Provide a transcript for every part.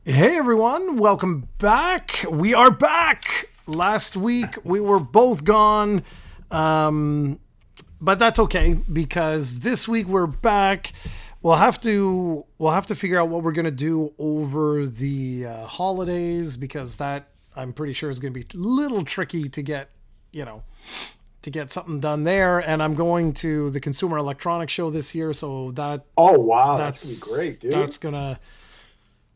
Hey everyone, welcome back. We are back. Last week we were both gone, um, but that's okay because this week we're back. We'll have to figure out what we're gonna do over the holidays because that I'm pretty sure is gonna be a little tricky to get, you know, to get something done there. And I'm going to the Consumer Electronics Show this year, so Oh wow, that's gonna be that's great, dude. that's gonna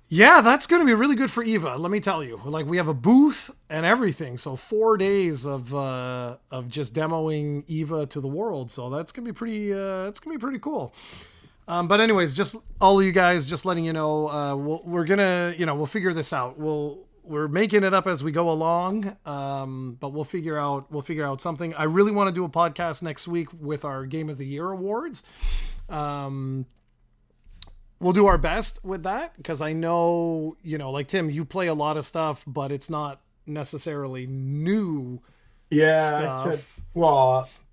yeah, that's going to be really good for Eva. Let me tell you. Like we have a booth and everything. So 4 days of just demoing Eva to the world. So that's going to be pretty it's going to be pretty cool. But anyways, just all of you guys just letting you know we're going to, we'll figure this out. We're making it up as we go along. But we'll figure out something. I really want to do a podcast next week with our Game of the Year awards. Um we'll do our best with that because I know, like Tim, you play a lot of stuff, but it's not necessarily new Yeah, stuff.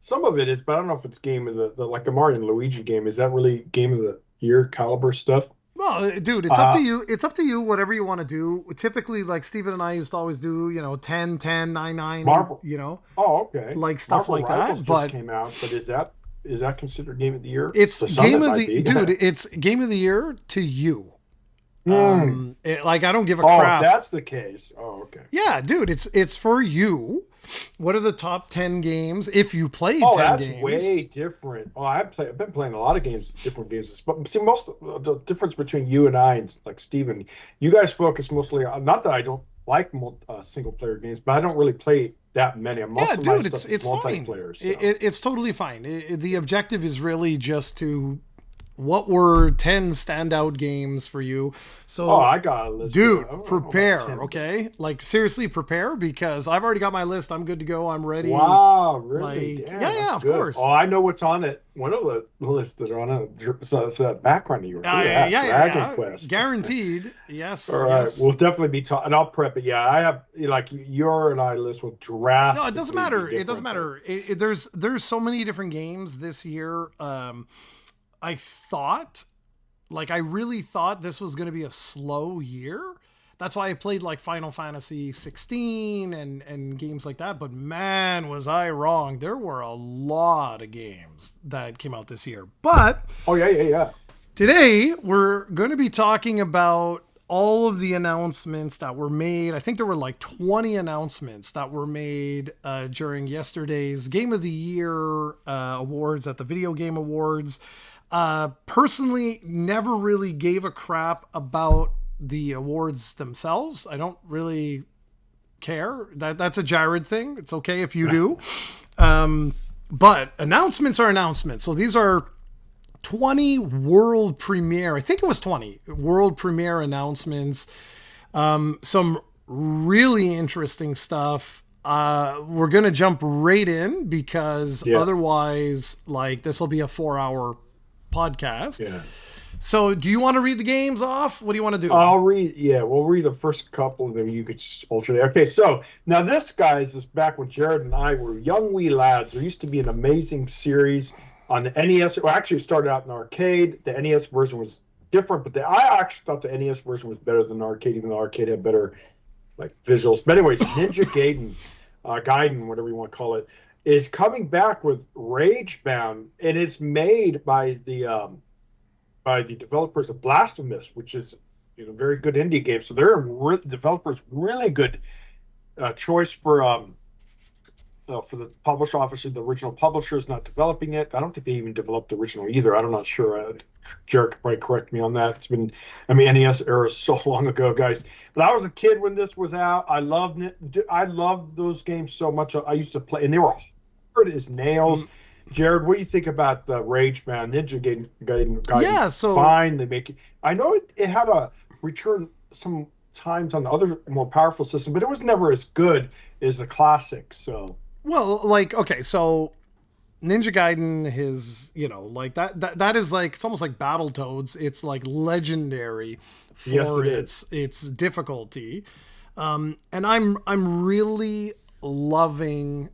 some of it is, but I don't know if it's game of the like the Mario and Luigi game. Is that really game of the year caliber stuff? Well, dude, it's up to Uh you. It's up to you, whatever you want to do. Typically, like Steven and I used to always do, 10, 10, 9, 9, 8. Marvel. Oh, okay. Like stuff Marvel like Rivals that. just But came out, but is that considered game of the year? it's To some, game it of might the, be. dude, it's game of the year to you. Hmm. Like, I don't give a Oh, if crap. that's the case. Oh, okay. Yeah, dude, it's for you. What are the top 10 games if you played Oh, 10 that's games? way different. Oh, I've been playing a lot of games, different games. But see, most of the difference between you and I and like Steven, you guys focus mostly on, not that I don't like single player games, but I don't really play that many. Yeah, Most of my dude, it's stuff is it's fine. multiplayer. So, It's totally fine. The objective is really just to what were 10 standout games for you. oh, So, I got a list of, I dude, don't know about prepare, 10, but okay? Like seriously prepare because I've already got my list. I'm good to go. I'm ready. wow, really? Like, yeah, Damn, that's yeah, of good. Oh, course. I know what's on it. One of the lists that are on it, so it's that background you refer to Yeah, that, yeah, Dragon yeah. Quest. Guaranteed. All Yes, right, yes. we'll definitely be talking, and I'll prep it. Yeah, I have like your and I list will No, it doesn't drastically be matter. It doesn't different, but matter. There's so many different games this year. I thought, like, I really thought this was going to be a slow year. That's why I played like Final Fantasy 16 and games like that. But man, was I wrong. There were a lot of games that came out this year. But oh yeah, yeah, yeah. today, we're going to be talking about all of the announcements that were made. I think there were like 20 announcements that were made during yesterday's Game of the Year awards at the Video Game Awards. Personally, never really gave a crap about the awards themselves. I don't really care. That's a Jared thing. It's okay if you do. But announcements are announcements. So these are 20 world premiere. I think it was 20 world premiere announcements. Some really interesting stuff. We're going to jump right in because Yeah, otherwise, like, this will be a 4 hour podcast. yeah. So, do you want to read the games off? What do you want to do? I'll read. Yeah, we'll read the first couple, and then you could just alternate. Okay, so now this, guys, is back when Jared and I were young wee lads. There used to be an amazing series on the NES. Well, actually, it started out in the arcade. The NES version was different, but I actually thought the NES version was better than the arcade, even though the arcade had better like visuals. But anyways, Ninja Gaiden, Gaiden, whatever you want to call it, is coming back with Ragebound, and it's made by the developers of Blasphemous, which is very good indie game. So they're developers really good choice for the publisher. Obviously, the original publisher is not developing it. I don't think they even developed the original either. I'm not sure. Jared could probably correct me on that. It's been, I mean, NES era is so long ago, guys. But I was a kid when this was out. I loved it. I loved those games so much. I used to play, and they were hard as nails. Jared, what do you think about the Rage Man Ninja Gaiden? Yeah, so Fine, they make it. I know it had a return some times on the other more powerful system, but it was never as good as the classic. So well, like, okay, so Ninja Gaiden, his, like that is like it's almost like Battletoads. It's like legendary yes, for it is. its difficulty. And I'm really loving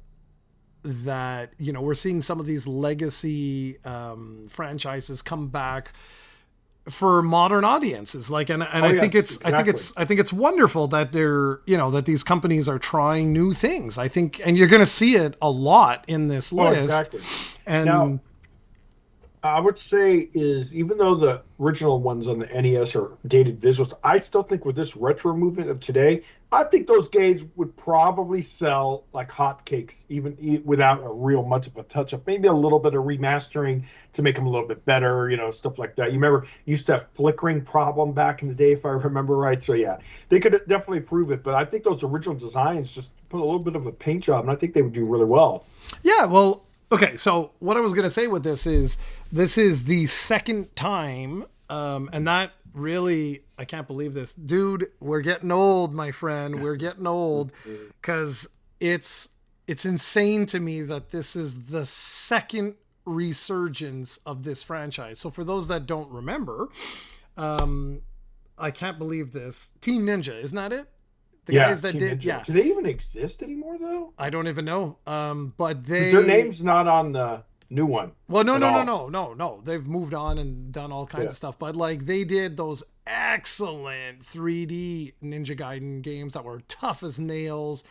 that, we're seeing some of these legacy franchises come back for modern audiences. Like, and Oh I yes, think exactly. I think it's wonderful that they're, that these companies are trying new things. I think, and you're going to see it a lot in this Oh, list. exactly. Now, And I would say is even though the original ones on the NES are dated visuals, I still think with this retro movement of today, I think those games would probably sell like hotcakes, even without a real much of a touch up. Maybe a little bit of remastering to make them a little bit better, stuff like that. You remember you used to have flickering problem back in the day, if I remember right. So yeah, they could definitely prove it. But I think those original designs just put a little bit of a paint job, and I think they would do really well. yeah, well, okay. So what I was going to say with this is the second time, and that really, I can't believe this, dude. We're getting old, my friend. We're getting old, because it's insane to me that this is the second resurgence of this franchise. So for those that don't remember, I can't believe this. Team Ninja, isn't that it? The Yeah, guys that Team did, Ninja. yeah. Do they even exist anymore though? I don't even know. But Because their they, name's not on the new one well, no, at no, no, all. no, no, no. They've moved on and done all kinds Yeah. of stuff. But like they did those excellent 3D Ninja Gaiden games that were tough as nails,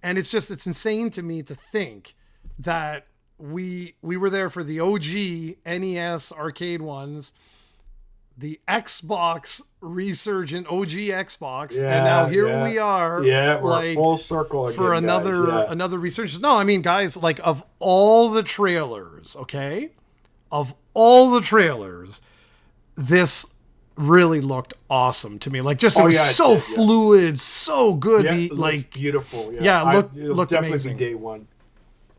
and it's insane to me to think that we were there for the OG NES arcade ones, the Xbox resurgent OG Xbox, and now Yeah, here yeah, we are, yeah. We're like full circle for again, guys. Yeah. another resurgence. No, I mean, guys, like of all the trailers, okay, of all the trailers, this really looked awesome to me. Like, just it Oh was yeah, it so did. Yeah, fluid, so good. yeah. The It looks like, beautiful. Yeah, yeah, it'll looked definitely amazing. be day one.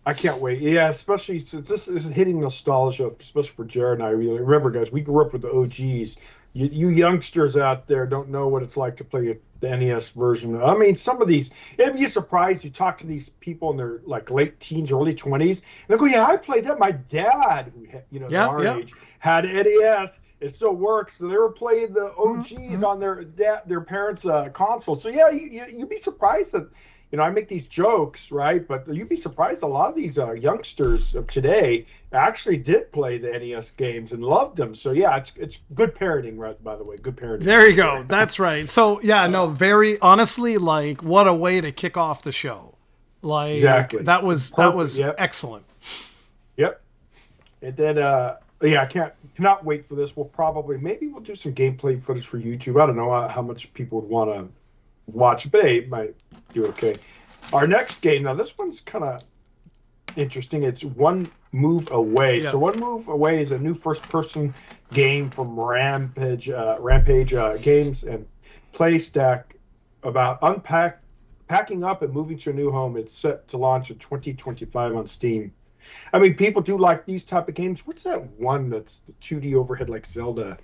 I can't wait. Yeah, especially since this is hitting nostalgia, especially for Jared and I. Really remember, guys, we grew up with the OGs. You youngsters out there don't know what it's like to play the NES version. I mean, some of these, it'd be surprised. You talk to these people in their like late teens, early 20s, and they go, "Yeah, I played that. My dad, who they're Yeah, our yeah. age, had NES. It still works. So they were playing the OGs Mm-hmm. on their parents' console. So yeah, you'd be surprised that I make these jokes, right? But you'd be surprised a lot of these youngsters of today actually did play the NES games and loved them. So yeah, it's good parenting, right? By the way, good parenting. There you go. That's right. So yeah, no, very honestly, like what a way to kick off the show. Like Exactly. that was Yep. excellent. Yep. And then yeah, I cannot wait for this. Maybe we'll do some gameplay footage for YouTube. I don't know how much people would want to watch, but hey, it might do okay. Our next game, now this one's kind of interesting. It's One Move Away. Yeah. So One Move Away is a new first-person game from Rampage Games and PlayStack about packing up and moving to a new home. It's set to launch in 2025 on Steam. I mean, people do like these type of games. What's that one that's the 2D overhead like Zelda?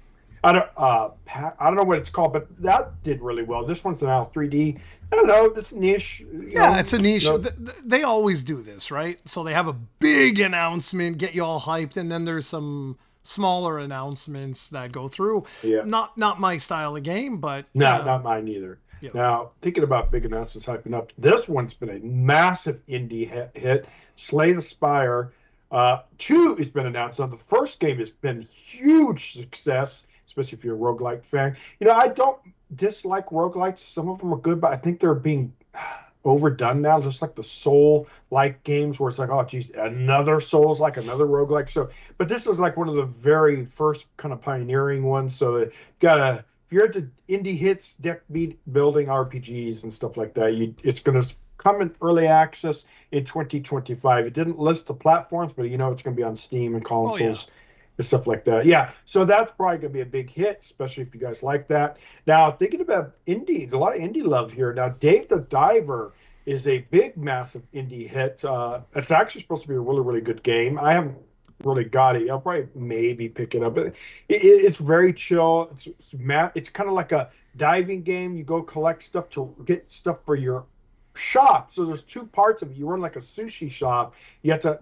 I don't know what it's called, but that did really well. This one's now 3D. I don't know. It's niche. Yeah, it's a niche. You know, They always do this, right? So they have a big announcement, get you all hyped, and then there's some smaller announcements that go through. Yeah. Not my style of game, but no, not mine either. Yeah. Now, thinking about big announcements hyping up, this one's been a massive indie hit. Slay the Spire 2 has been announced. Now, the first game has been huge success, especially if you're a roguelike fan. I don't dislike roguelites. Some of them are good, but I think they're being overdone now, just like the Soul-like games where it's like, oh, geez, another Souls, like another roguelike. So, but this is like one of the very first kind of pioneering ones. So, if you're into indie hits, deck building RPGs and stuff like that, it's going to come in early access in 2025. It didn't list the platforms, but it's going to be on Steam and consoles. And stuff like that. Yeah, so that's probably going to be a big hit, especially if you guys like that. Now, thinking about indie, a lot of indie love here. Now, Dave the Diver is a big, massive indie hit. It's actually supposed to be a really, really good game. I haven't really got it. I'll probably maybe pick it up. But it's very chill. It's kind of like a diving game. You go collect stuff to get stuff for your shop. So there's two parts of it. You run like a sushi shop. You have to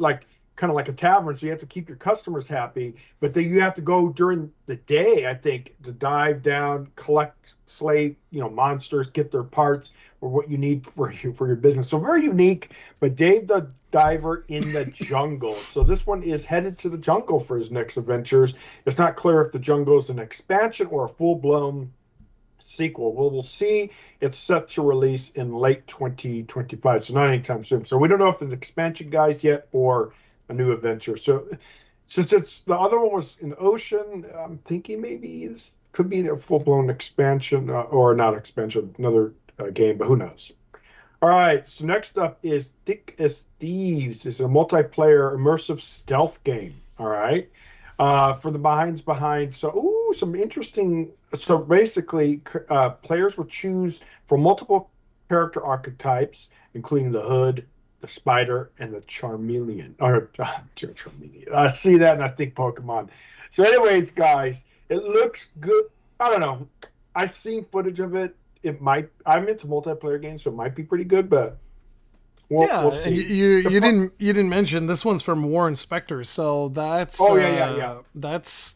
kind of like a tavern, so you have to keep your customers happy, but then you have to go during the day, I think, to dive down, collect, slay monsters, get their parts or what you need for your business. So very unique. But Dave the diver in the jungle. So this one is headed to the jungle for his next adventures. It's not clear if the jungle is an expansion or a full-blown sequel. Well, we'll see. It's set to release in late 2025, so not anytime soon. So we don't know if it's expansion guys yet or a new adventure. So since it's the other one was in the ocean, I'm thinking maybe it could be a full-blown expansion or not expansion, another game, but who knows? All right, so next up is Thick as Thieves. It's a multiplayer immersive stealth game. All right, for the behind. So, some interesting. So basically, players will choose from multiple character archetypes, including the Hood, the Spider, and the Charmeleon. Or Charmeleon. I see that and I think Pokemon. So, anyways, guys, it looks good. I don't know. I've seen footage of it. I'm into multiplayer games, so it might be pretty good, but we'll see. And you didn't mention this one's from Warren Spector, so that's that's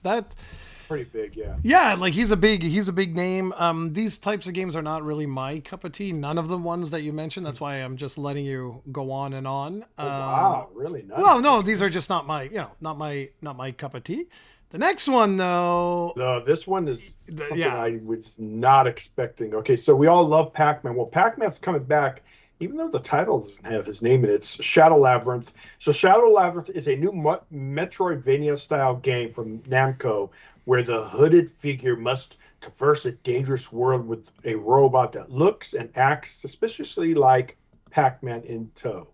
pretty big, yeah. Yeah, like he's a big name. These types of games are not really my cup of tea. None of the ones that you mentioned. That's why I'm just letting you go on and on. Wow, really nice. Well, no, these are just not my not my cup of tea. The next one, though. No, this one is something I was not expecting. Okay, so we all love Pac-Man. Well, Pac-Man's coming back, even though the title doesn't have his name in it. It's Shadow Labyrinth. So Shadow Labyrinth is a new Metroidvania-style game from Namco, where the hooded figure must traverse a dangerous world with a robot that looks and acts suspiciously like Pac-Man in tow.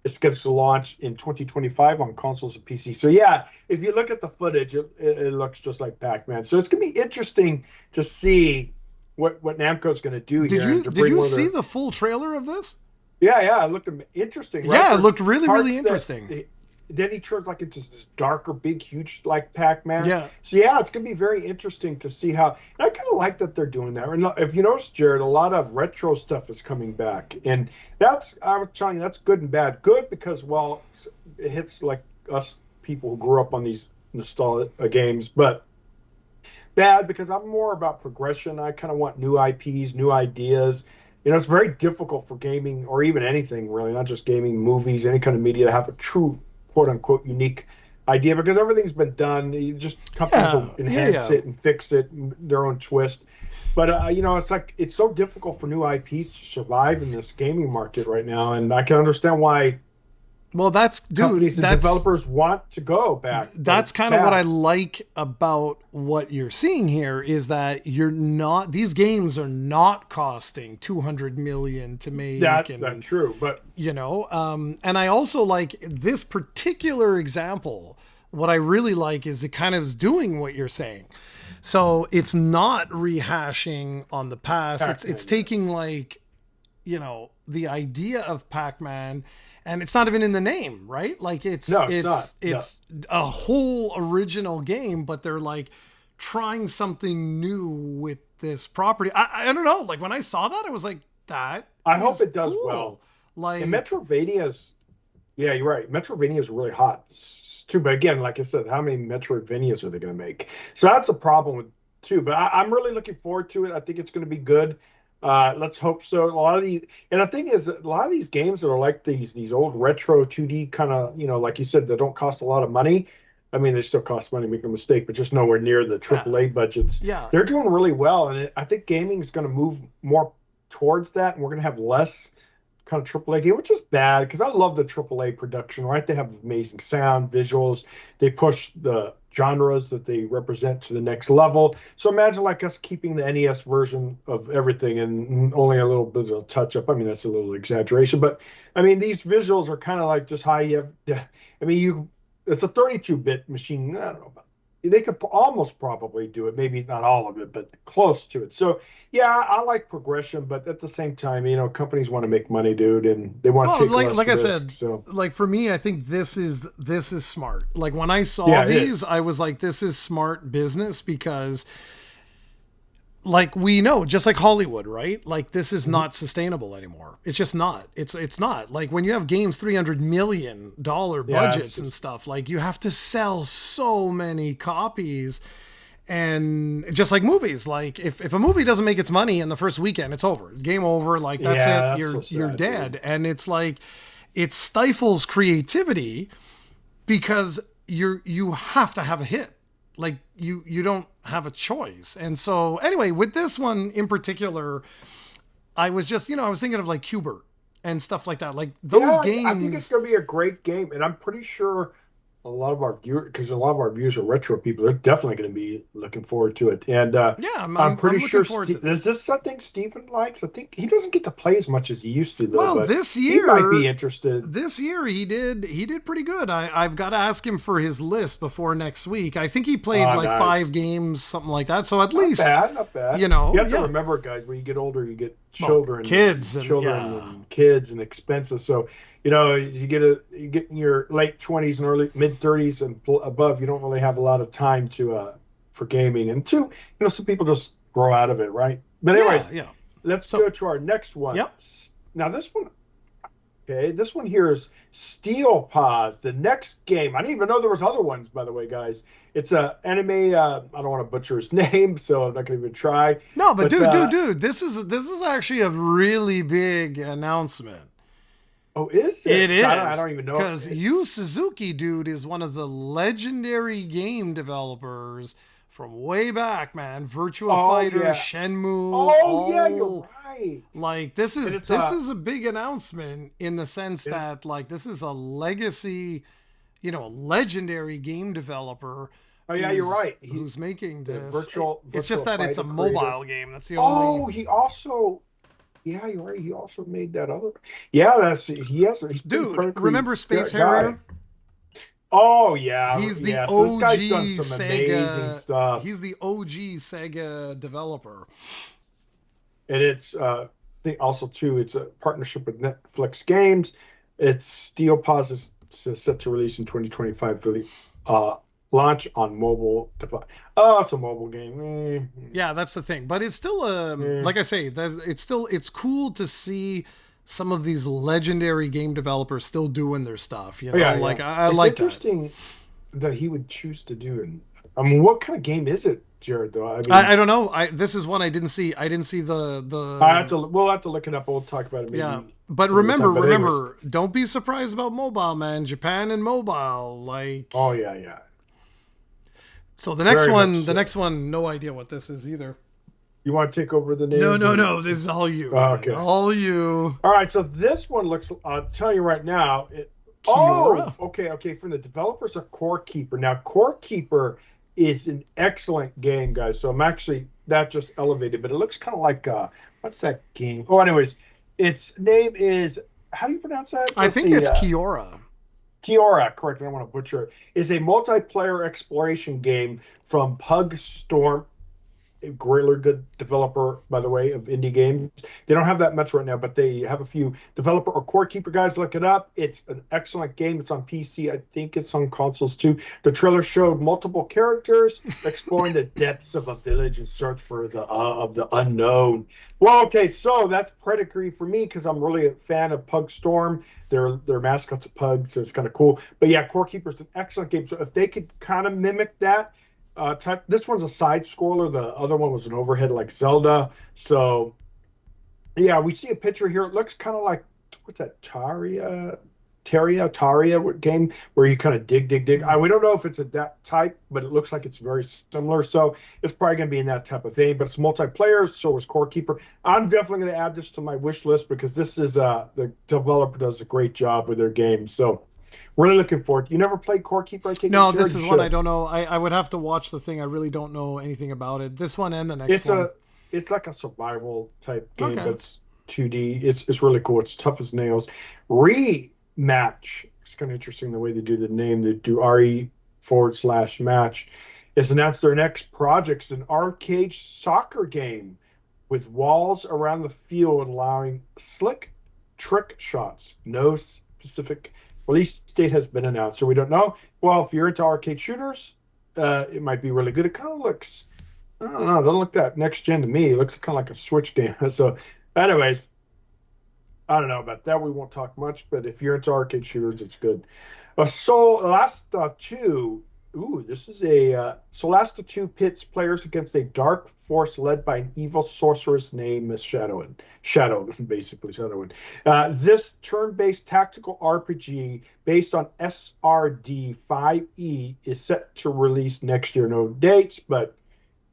It's scheduled to launch in 2025 on consoles and PC. So yeah, if you look at the footage, it looks just like Pac-Man. So it's gonna be interesting to see what Namco's gonna do here. Did you see the full trailer of this? Yeah, it looked interesting. Right? Yeah, it looked really interesting. Then he turns like into this darker, big, huge like Pac-Man. Yeah. So yeah, it's gonna be very interesting to see how. And I kind of like that they're doing that. And if you notice, Jared, a lot of retro stuff is coming back, and I was telling you, that's good and bad. Good because it hits like us people who grew up on these nostalgic games, but bad because I'm more about progression. I kind of want new IPs, new ideas. It's very difficult for gaming or even anything really, not just gaming, movies, any kind of media, to have a true quote unquote unique idea because everything's been done. You just companies will enhance it and fix it, their own twist. But it's so difficult for new IPs to survive in this gaming market right now, and I can understand why. Well, companies and developers want to go back. That's kind of what I like about what you're seeing here is that these games are not costing $200 million to make. That's true, but and I also like this particular example. What I really like is it kind of is doing what you're saying. So it's not rehashing on the past. It's taking the idea of Pac-Man. And it's not even in the name, right? Like it's a whole original game, but they're like trying something new with this property. I don't know. Like when I saw that, I was like, that. I hope it does well. Like and Metrovania's, yeah, you're right. Metrovania's really hot too. But again, like I said, how many Metroidvanias are they going to make? So that's a problem with too. But I'm really looking forward to it. I think it's going to be good. Let's hope so. And the thing is, a lot of these games that are like these old retro 2D kind of, like you said, that don't cost a lot of money. I mean, they still cost money, make no mistake, but just nowhere near the AAA budgets. Yeah, they're doing really well, and I think gaming is going to move more towards that, and we're going to have less kind of AAA game, which is bad because I love the AAA production. Right, they have amazing sound, visuals. They push the genres that they represent to the next level. So imagine like us keeping the NES version of everything and only a little bit of touch up. I mean, that's a little exaggeration, but I mean, these visuals are kind of like just how you have, it's a 32-bit machine. I don't know, but they could almost probably do it. Maybe not all of it, but close to it. So yeah, I like progression, but at the same time, companies want to make money, dude, and they want to take less like risk, I said, so. Like for me, I think this is smart. Like when I saw these, I was like, this is smart business because like we know, just like Hollywood, right? Like this is not sustainable anymore. It's just not. It's not. Like when you have games $300 million budgets and stuff, like you have to sell so many copies. And just like movies, like if a movie doesn't make its money in the first weekend, it's over. Game over. Like that's it. You're dead. Dude. And it's like it stifles creativity because you have to have a hit. Like you don't have a choice. And so anyway, with this one in particular, I was just, I was thinking of like Cubert and stuff like that. Like those Yeah, I think it's games. going to be a great game, and I'm pretty sure a lot of our viewers, because a lot of our viewers are retro people, they're definitely going to be looking forward to it. And Yeah, I'm pretty I'm looking sure forward to Is this. this something Stephen likes? I think he doesn't get to play as much as he used to, though, Well, but he might be interested. this year he did pretty good. I've got to ask him for his list before next week. I think he played Ah, like nice. 5 games, something like that. So at Not least, bad, not bad. You have to yeah. remember, guys, when you get older, you get Well, children kids and and children yeah. and kids and expenses. So, you get in your late 20s and early mid 30s and above, you don't really have a lot of time to for gaming. And two, some people just grow out of it, right? But Yeah, anyways, yeah. let's So, go to our next one. yep. Now this one, okay, this one here is Steel Paws, the next game. I didn't even know there was other ones, by the way, guys. It's a anime. I don't want to butcher his name, so I'm not going to even try. No, but But dude, this is actually a really big announcement. oh, is It it? So I is don't even know. because Yu Suzuki, dude, is one of the legendary game developers from way back, man. Virtua Oh Fighter, yeah. Shenmue, Oh yeah, you're all right. like this And is it's this is a big announcement in the sense it, that like this is a legacy, a legendary game developer oh yeah, you're right. who's making The this. It's just virtual that it's a fighter creator. mobile game. That's the Oh, only. he also. Yeah, you're right. He also made that other. Yeah, he's pretty Dude, critically remember Space guy. Harrier? Oh yeah, He's the yeah. So this guy's done OG some amazing Sega. stuff. He's the OG Sega developer. And it's I think also too it's a partnership with Netflix Games. It's Steel Paws is set to release in 2025 for the uh launch on mobile device. Oh, it's a mobile game. Yeah, that's the thing. But it's still Eh. like I say, it's cool to see some of these legendary game developers still doing their stuff. Oh, yeah, Like yeah. I It's like that. interesting that he would choose to do it. I mean, what kind of game is it, Jared? Though I I mean, don't know. This is one I didn't see. I didn't see the. we'll have to look it up. We'll talk about it Yeah, maybe but some other time. But anyways, remember, don't be surprised about mobile, man. Japan and mobile, like. oh yeah, yeah, So very much the so. next one, no idea what this is either. You want to take over the names? No, no, and- no. This is all you. Oh, Man. okay. All you. All right, so this one looks. I'll tell you right now. Kiora. Okay. From the developers of Core Keeper. Now, Core Keeper is an excellent game, guys. So I'm actually that just elevated, but it looks kind of like what's that game? Oh, anyways, its name is. How do you pronounce that? I Let's think see, it's Kiora. Kiora, correct. I don't want to butcher it. Is a multiplayer exploration game from Pug Storm, a really good developer, by the way, of indie games. They don't have that much right now, but they have a few. Developer or Core Keeper guys, look it up. It's an excellent game. It's on PC. I think it's on consoles too. The trailer showed multiple characters exploring the depths of a village in search for the of the unknown. Well, okay, so that's pedigree for me because I'm really a fan of Pug Storm. Their mascot's a pug, so it's kind of cool. But yeah, Core Keeper's an excellent game. So if they could kind of mimic that, this one's a side scroller. The other one was an overhead like Zelda. So yeah, we see a picture here. It looks kind of like what's that Taria game where you kind of dig. We don't know if it's that type, but it looks like it's very similar. So it's probably going to be in that type of thing. But it's multiplayer, so is Core Keeper. I'm definitely going to add this to my wish list because this is the developer does a great job with their games. So really looking forward. You never played Core Keeper? I take No, it, Jared? this is You one should. I don't know. I would have to watch the thing. I really don't know anything about it. This one and the next It's one. it's like a survival type game, Okay. but it's 2D. It's really cool. It's tough as nails. Rematch. It's kind of interesting the way they do the name. They do RE/match. It's announced their next project is an arcade soccer game with walls around the field allowing slick trick shots. No specific release date has been announced, so we don't know. Well, if you're into arcade shooters, it might be really good. It kind of looks, I don't know, it doesn't look that next gen to me. It looks kind of like a Switch game. So, anyways, I don't know about that. We won't talk much, but if you're into arcade shooters, it's good. So, last two. Ooh, this is a Solasta 2 pits players against a dark force led by an evil sorceress named Shadowin. Shadow, basically, Shadowin. This turn-based tactical RPG based on SRD 5E is set to release next year. No dates, but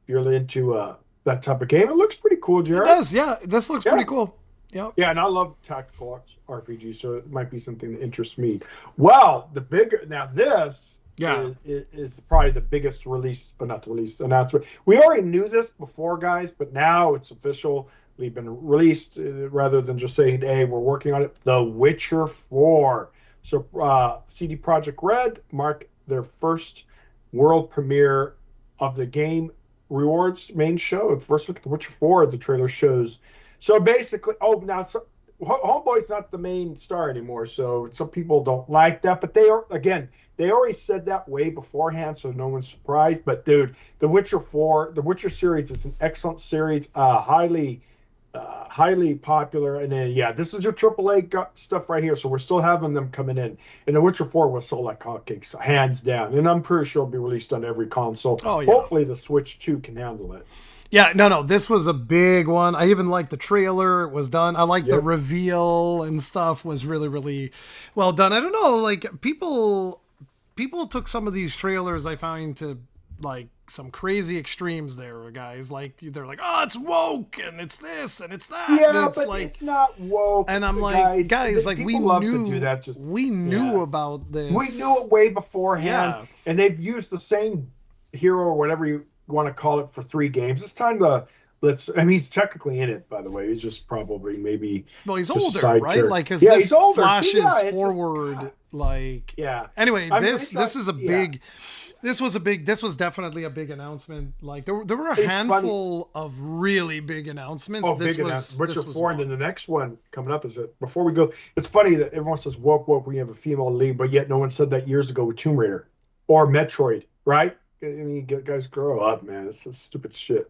if you're into that type of game, it looks pretty cool, It Jared. does, yeah. This looks Yeah. pretty cool. Yep. Yeah, and I love tactical RPG, so it might be something that interests me. Well, the bigger now this Yeah. is probably the biggest release, or not the release announcement. We already knew this before, guys, but now it's officially been released rather than just saying, "Hey, we're working on it." The Witcher 4. So, CD Projekt Red marked their first world premiere of the game rewards main show. The first look at The Witcher 4, the trailer shows. So basically, now Homeboy's not the main star anymore, so some people don't like that. But they are, again, they already said that way beforehand, so no one's surprised. But dude, The Witcher 4, The Witcher series is an excellent series, highly popular. And then yeah, this is your AAA stuff right here. So we're still having them coming in. And The Witcher 4 will sell like hotcakes, hands down. And I'm pretty sure it'll be released on every console. Oh, yeah. Hopefully the Switch 2 can handle it. Yeah, no. This was a big one. I even liked the trailer. It was done. I liked the Yep. reveal and stuff was really, really well done. I don't know, like people took some of these trailers I find to like some crazy extremes there, guys. Like they're like, oh, it's woke and it's this and it's that. And Yeah, it's but like, it's not woke. and I'm like, guys, like we people love knew to do that. Just we knew yeah. about this. We knew it way beforehand, Yeah. and they've used the same hero or whatever you want to call it for 3 games. It's time to let's. I mean, he's technically in it, by the way. He's just probably maybe. Well, he's just a older, side right? character. Like, because Yeah, this he's older, too. flashes Yeah, it's forward, just- like. Yeah. Anyway, I mean, this it's is a not- big. This was definitely a big announcement. Like there were a It's handful of really big announcements. Oh, this big was announcement. this Witcher was 4, and one. then the next one coming up is that before we go, it's funny that everyone says woke, woke, we have a female lead, but yet no one said that years ago with Tomb Raider or Metroid, right? I mean, guys grow up, man. It's just stupid shit.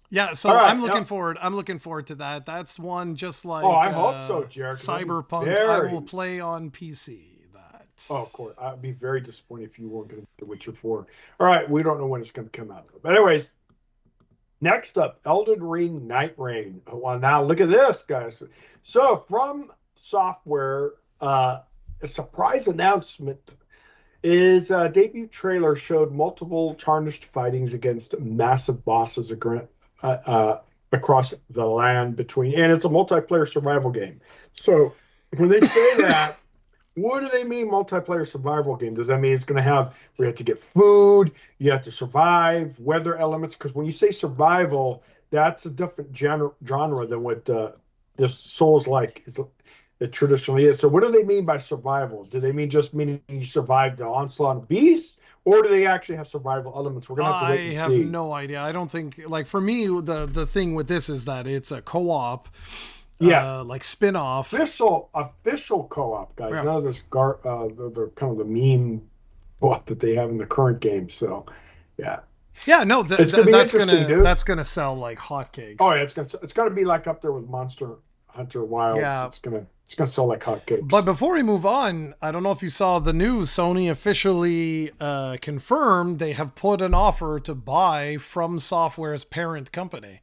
Yeah, so All right, I'm looking yeah. forward. I'm looking forward to that. That's one just like Oh, I hope so, Jared, 'cause that'd be Cyberpunk. very- I will play on PC. That. Oh, of course. I'd be very disappointed if you weren't going to do Witcher 4. All right, we don't know when it's going to come out. But anyways, next up, Elden Ring Night Rain. Well, now look at this, guys. So from Software, a surprise announcement is a debut trailer showed multiple tarnished fightings against massive bosses across the land between, and it's a multiplayer survival game. So when they say that, what do they mean multiplayer survival game? Does that mean it's going to have, we have to get food, you have to survive, weather elements? Because when you say survival, that's a different genre than what this Souls-like is. It traditionally is. So what do they mean by survival? Do they mean just meaning you survive the onslaught of beasts? Or do they actually have survival elements? We're going to have to wait and I have see. no idea. I don't think like for me the thing with this is that it's a co-op. Yeah. Like spin-off. Official co-op, guys. Yeah. None of this the kind of the meme what that they have in the current game. So yeah. Yeah, no, It's gonna be interesting, dude. that's gonna sell like hotcakes. Oh yeah, it's gonna be like up there with Monster Hunter Wilds. Yeah. It's gonna sell like hotcakes. But before we move on, I don't know if you saw the news. Sony officially confirmed they have put an offer to buy From Software's parent company.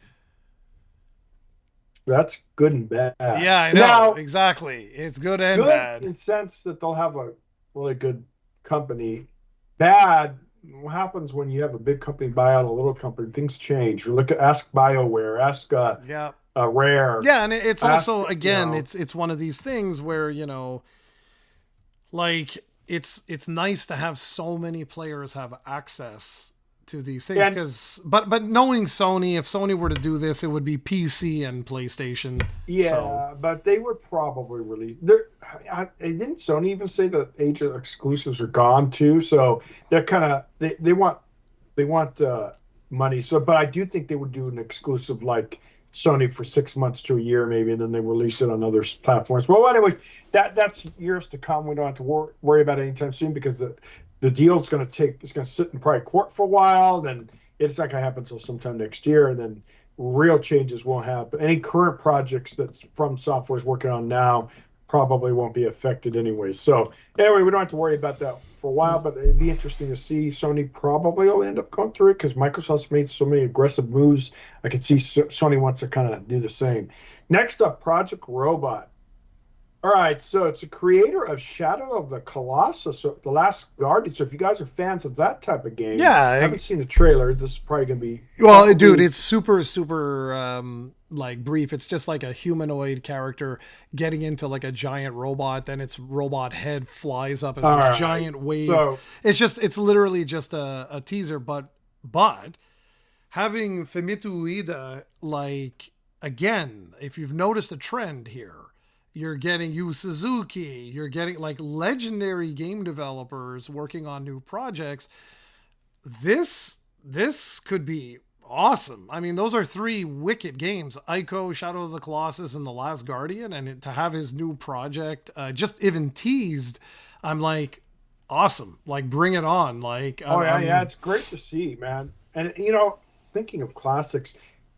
That's good and bad. Yeah, I know. Now, Exactly. It's good and good bad. in the sense that they'll have a really good company. Bad. What happens when you have a big company buy out a little company? Things change. You ask BioWare, ask Yeah. Rare. Yeah, and it's also Ask, again, you know. it's one of these things where, like it's nice to have so many players have access to these things And- because but knowing Sony, if Sony were to do this, it would be PC and PlayStation. Yeah, So, but they would probably really. Didn't Sony even say that age of exclusives are gone too? So they're kind of they want money. So, but I do think they would do an exclusive like Sony for 6 months to a year maybe, and then they release it on other platforms. Well, anyways, that's years to come. We don't have to worry about it anytime soon because the deal's going to it's going to sit in probably court for a while. Then it's not going to happen until sometime next year, and then real changes won't happen. Any current projects that From Software is working on now probably won't be affected anyway. So anyway, we don't have to worry about that for a while, but it'd be interesting to see. Sony probably will end up going through it because Microsoft's made so many aggressive moves. I could see Sony wants to kind of do the same. Next up, Project Robot. All right, so it's a creator of Shadow of the Colossus, so The Last Guardian. So if you guys are fans of that type of game, Yeah, I haven't seen the trailer. This is probably going to be... Well, dude, it's super, like brief. It's just like a humanoid character getting into like a giant robot. Then its robot head flies up as this giant wave. So, it's literally just a teaser. But having Famitsu Ueda, like, again, if you've noticed a trend here, you're getting Yu Suzuki, you're getting like legendary game developers working on new projects. This could be awesome. I mean, those are 3 wicked games: Ico, Shadow of the Colossus, and The Last Guardian. And to have his new project just even teased, I'm like, awesome. Like, bring it on. Like, yeah, it's great to see, man. And thinking of classics,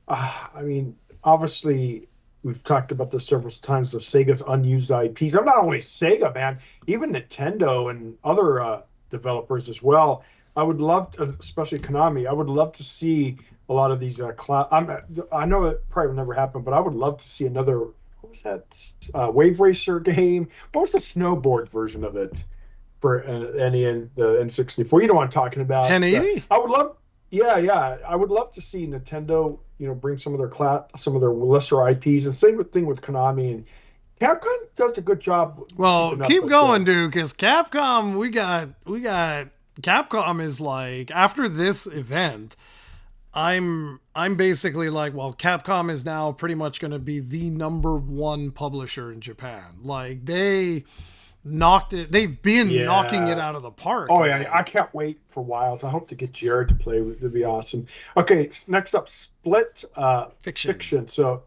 I mean, obviously, we've talked about this several times, of Sega's unused IPs. I'm not only Sega, man, even Nintendo and other developers as well. I would love to, especially Konami, I would love to see a lot of these I know it probably will never happen, but I would love to see another, what was that, Wave Racer game? What was the snowboard version of it for the N64? You know what I'm talking about. 1080? I would love... Yeah. I would love to see Nintendo, bring some of their lesser IPs, and same thing with Konami. And Capcom does a good job. Well, keep going, dude, because Capcom, we got Capcom is like, after this event, I'm basically like, well, Capcom is now pretty much going to be the #1 publisher in Japan. Like, they've been knocking it out of the park. Oh, yeah, I can't wait for Wilds. I hope to get Jared to play with it. It'd be awesome. Okay, next up, Split Fiction. So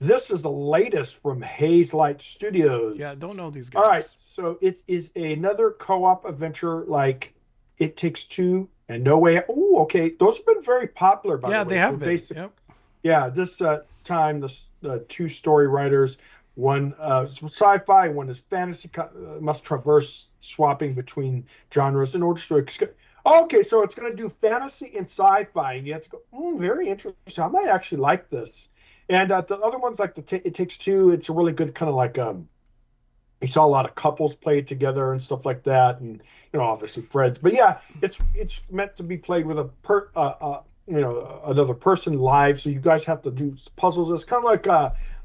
this is the latest from Hazelight Studios. Yeah, don't know these guys. All right, so it is another co-op adventure like It Takes Two and No Way. Oh, okay, those have been very popular, by the way. Yeah, they have been. Yep. Yeah, this time, the 2 story writers, one sci-fi, one is fantasy, must traverse swapping between genres in order to escape. Okay, so it's going to do fantasy and sci-fi, and you have to go, very interesting. I might actually like this. And the other ones, like It Takes Two, it's a really good kind of like, you saw a lot of couples play it together and stuff like that, and obviously Fred's. But yeah, it's meant to be played with another person live, so you guys have to do puzzles. It's kind of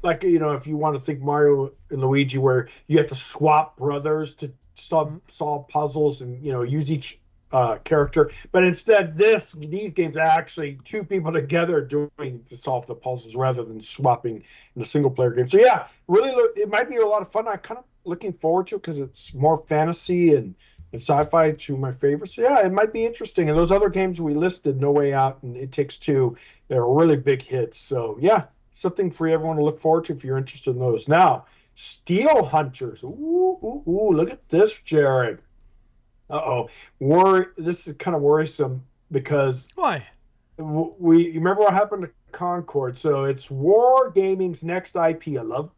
like if you want to think Mario and Luigi, where you have to swap brothers to solve puzzles and use each character. But instead, these games are actually 2 people together doing to solve the puzzles rather than swapping in a single player game. So yeah, really, it might be a lot of fun. I'm kind of looking forward to it because it's more fantasy and sci-fi, 2 of my favorites. So yeah, it might be interesting. And those other games we listed, No Way Out and It Takes Two, they're really big hits. So yeah, something for everyone to look forward to if you're interested in those. Now, Steel Hunters. Ooh, look at this, Jared. This is kind of worrisome because... Why? You remember what happened to Concord. So it's War Gaming's next IP. I love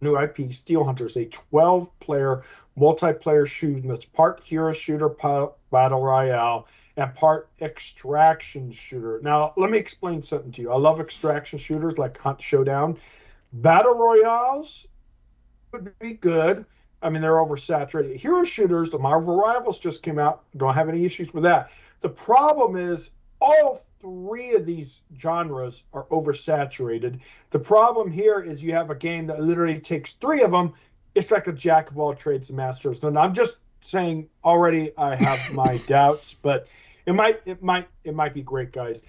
new IP, Steel Hunters, a 12-player multiplayer shooting that's part hero shooter, battle royale, and part extraction shooter. Now, let me explain something to you. I love extraction shooters like Hunt Showdown. Battle royales would be good. I mean, they're oversaturated. Hero shooters, the Marvel Rivals just came out. Don't have any issues with that. The problem is all 3 of these genres are oversaturated. The problem here is you have a game that literally takes 3 of them. It's like a jack of all trades and masters. And I'm just saying already I have my doubts, but it might be great, guys.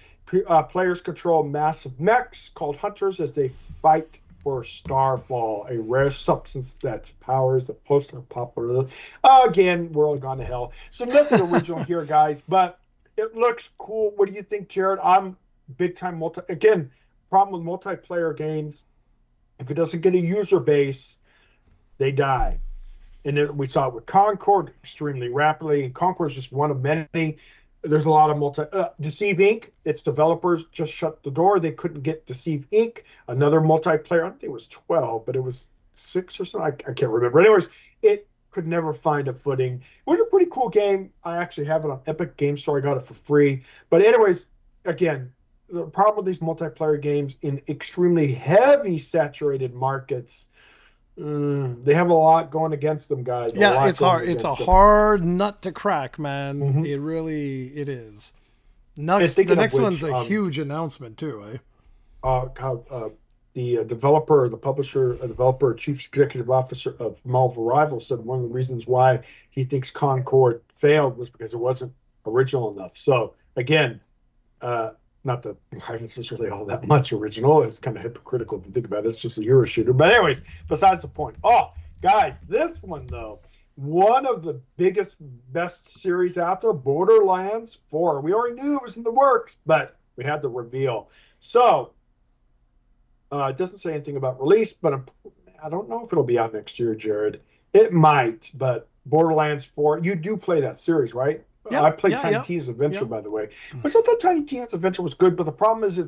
Players control massive mechs called Hunters as they fight for Starfall, a rare substance that powers the post-apocalyptic. Again, we're all gone to hell. So nothing original here, guys, but it looks cool. What do you think, Jared? I'm big-time problem with multiplayer games. If it doesn't get a user base, they die. And then we saw it with Concord extremely rapidly. And Concord is just one of many. There's a lot of Deceive Inc. Its developers just shut the door. They couldn't get Deceive Inc. Another multiplayer. I don't think it was 12, but it was 6 or something. I can't remember. Anyways, it could never find a footing. It was a pretty cool game. I actually have it on Epic Game Store. I got it for free. But anyways, again, the problem with these multiplayer games in extremely heavy saturated markets, they have a lot going against them, guys. Yeah, it's hard. It's a hard nut to crack, man. Mhm. It is. The next one's a huge announcement too, eh? The developer, the publisher, developer, chief executive officer of Marvel Rival said one of the reasons why he thinks Concord failed was because it wasn't original enough. So again, not that Rival's is really all that much original. It's kind of hypocritical if you think about it. It's just a hero shooter. But anyways, besides the point. Oh, guys, this one though, one of the biggest, best series out there, Borderlands 4. We already knew it was in the works, but we had the reveal. So it doesn't say anything about release, but I don't know if it'll be out next year, Jared. It might, but Borderlands 4, you do play that series, right? Yeah, I played Tiny Tina's Adventure, by the way. I thought that Tiny Tina's Adventure was good, but the problem is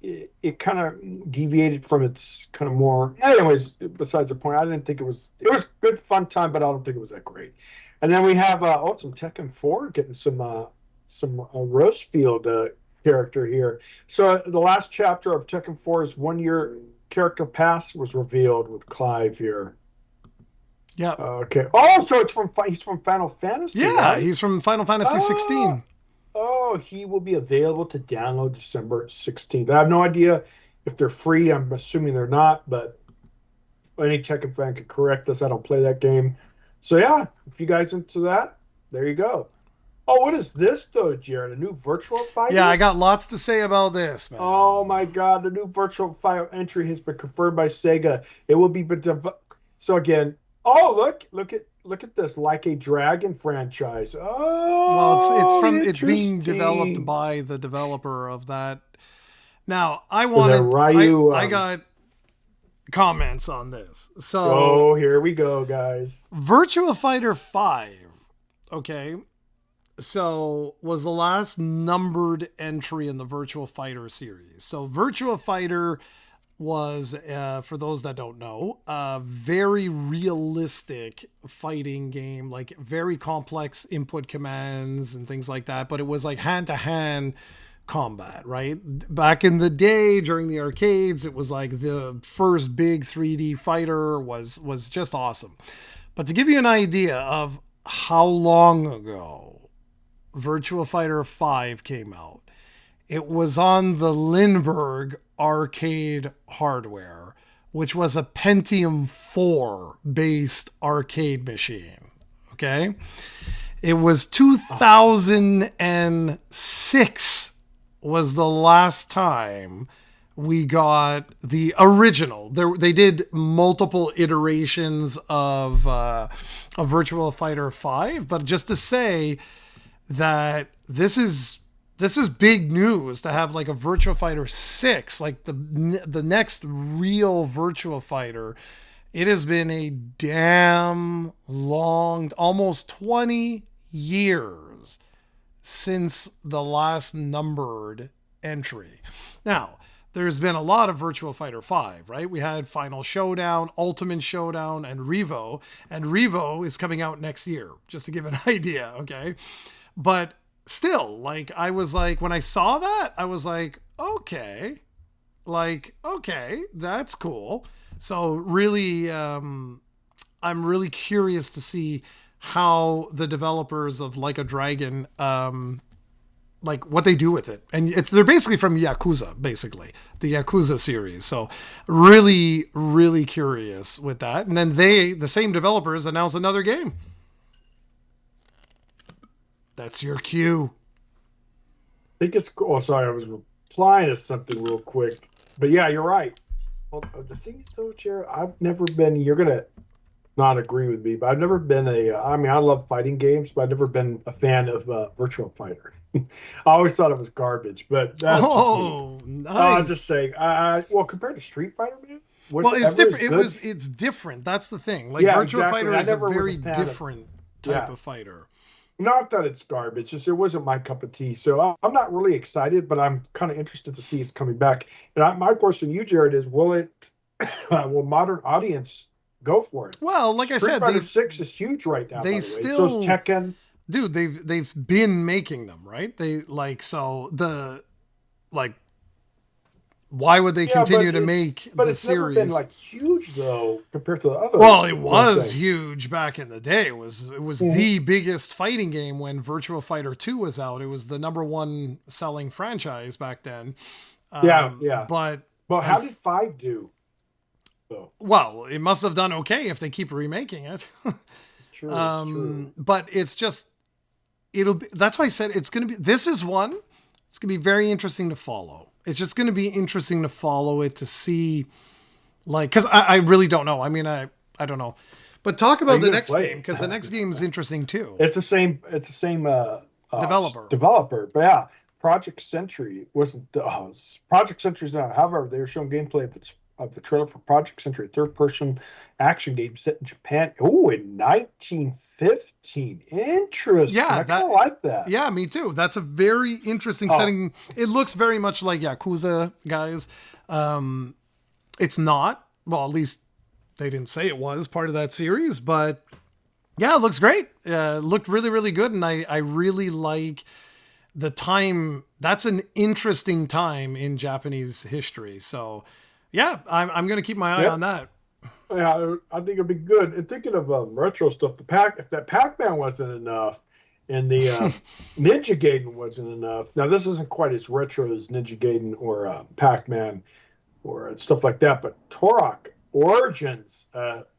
it kind of deviated from its kind of more. Anyways, besides the point, I didn't think it was good, fun time, but I don't think it was that great. And then we have some Tekken 4 getting some Rosefield character here. So the last chapter of Tekken 4's 1 year character pass was revealed with Clive here. Yeah. Okay. Oh, so he's from Final Fantasy. Yeah, right? he's from Final Fantasy 16. Oh, he will be available to download December 16th. I have no idea if they're free. I'm assuming they're not, but any Tekken fan could correct us. I don't play that game. So yeah, if you guys into that, there you go. Oh, what is this though, Jared? A new Virtual Fighter? Yeah, I got lots to say about this, man. Oh my God, the new Virtual Fighter entry has been confirmed by Sega. It will be so again. Oh, look at this, Like a Dragon franchise. Oh, well, it's being developed by the developer of that. Now, I got comments on this. So, here we go, guys. Virtua Fighter 5, okay, so was the last numbered entry in the Virtua Fighter series. So Virtua Fighter was, for those that don't know, a very realistic fighting game, like very complex input commands and things like that, but it was like hand-to-hand combat, right? Back in the day during the arcades, it was like the first big 3D fighter, was just awesome. But to give you an idea of how long ago Virtua Fighter 5 came out, it was on the Lindbergh arcade hardware, which was a Pentium 4 based arcade machine. Okay. It was 2006 was the last time we got the original. They did multiple iterations of Virtua Fighter 5, but just to say that this is big news to have like a Virtua Fighter 6, like the next real Virtua Fighter. It has been a damn long, almost 20 years since the last numbered entry. Now, there's been a lot of Virtua Fighter 5, right? We had Final Showdown, Ultimate Showdown, and Revo. And Revo is coming out next year, just to give an idea, okay? But still, like, I was like, when I saw that, I was like, okay, that's cool. So really, I'm really curious to see how the developers of Like a Dragon, like what they do with it. And they're basically from Yakuza, basically the Yakuza series. So really, really curious with that. And then the same developers announced another game. That's your cue. I think it's cool. Oh, sorry, I was replying to something real quick. But yeah, you're right. Well, the thing is, though, Jared, I've never been, you're going to not agree with me, but I've never been I love fighting games, but I've never been a fan of Virtua Fighter. I always thought it was garbage, but that's nice. I'm just saying. Well, compared to Street Fighter, man. It's different. It's different. That's the thing. Like Virtua Fighter is a very different type of fighter. Not that it's garbage, just it wasn't my cup of tea. So I'm not really excited, but I'm kind of interested to see it's coming back. And my question to you, Jared, is will modern audience go for it. Well, like I Street said, Fighter 6 is huge right now, by the way. So is Tekken. Dude, they've been making them, right? They like so the like why would they continue to make but the it's series? never been like huge though compared to the other. Well, it was huge back in the day. It was the biggest fighting game when Virtua Fighter 2 was out. It was the #1 selling franchise back then. Yeah. But how did 5 do? So. Well, it must have done okay if they keep remaking it. It's true. But it's just that's why I said it's going to be, this is one, it's going to be very interesting to follow. It's just going to be interesting to follow it, to see, like, because I really don't know. I mean, I don't know. But talk about the next game, because the next game is interesting too. It's the same developer. But yeah, Project Century wasn't. Project Century's not. However, they were showing gameplay of the trailer for Project Century, third-person action game set in Japan. Oh, in 1915. Interesting. Yeah, I kind of like that. Yeah, me too. That's a very interesting setting. It looks very much like Yakuza, guys. It's not. Well, at least they didn't say it was part of that series, but yeah, it looks great. It looked really, really good, and I really like the time. That's an interesting time in Japanese history. So yeah, I'm going to keep my eye on that. Yeah, I think it'd be good. And thinking of retro stuff, if that Pac-Man wasn't enough, and the Ninja Gaiden wasn't enough. Now, this isn't quite as retro as Ninja Gaiden or Pac-Man or stuff like that, but Turok Origins,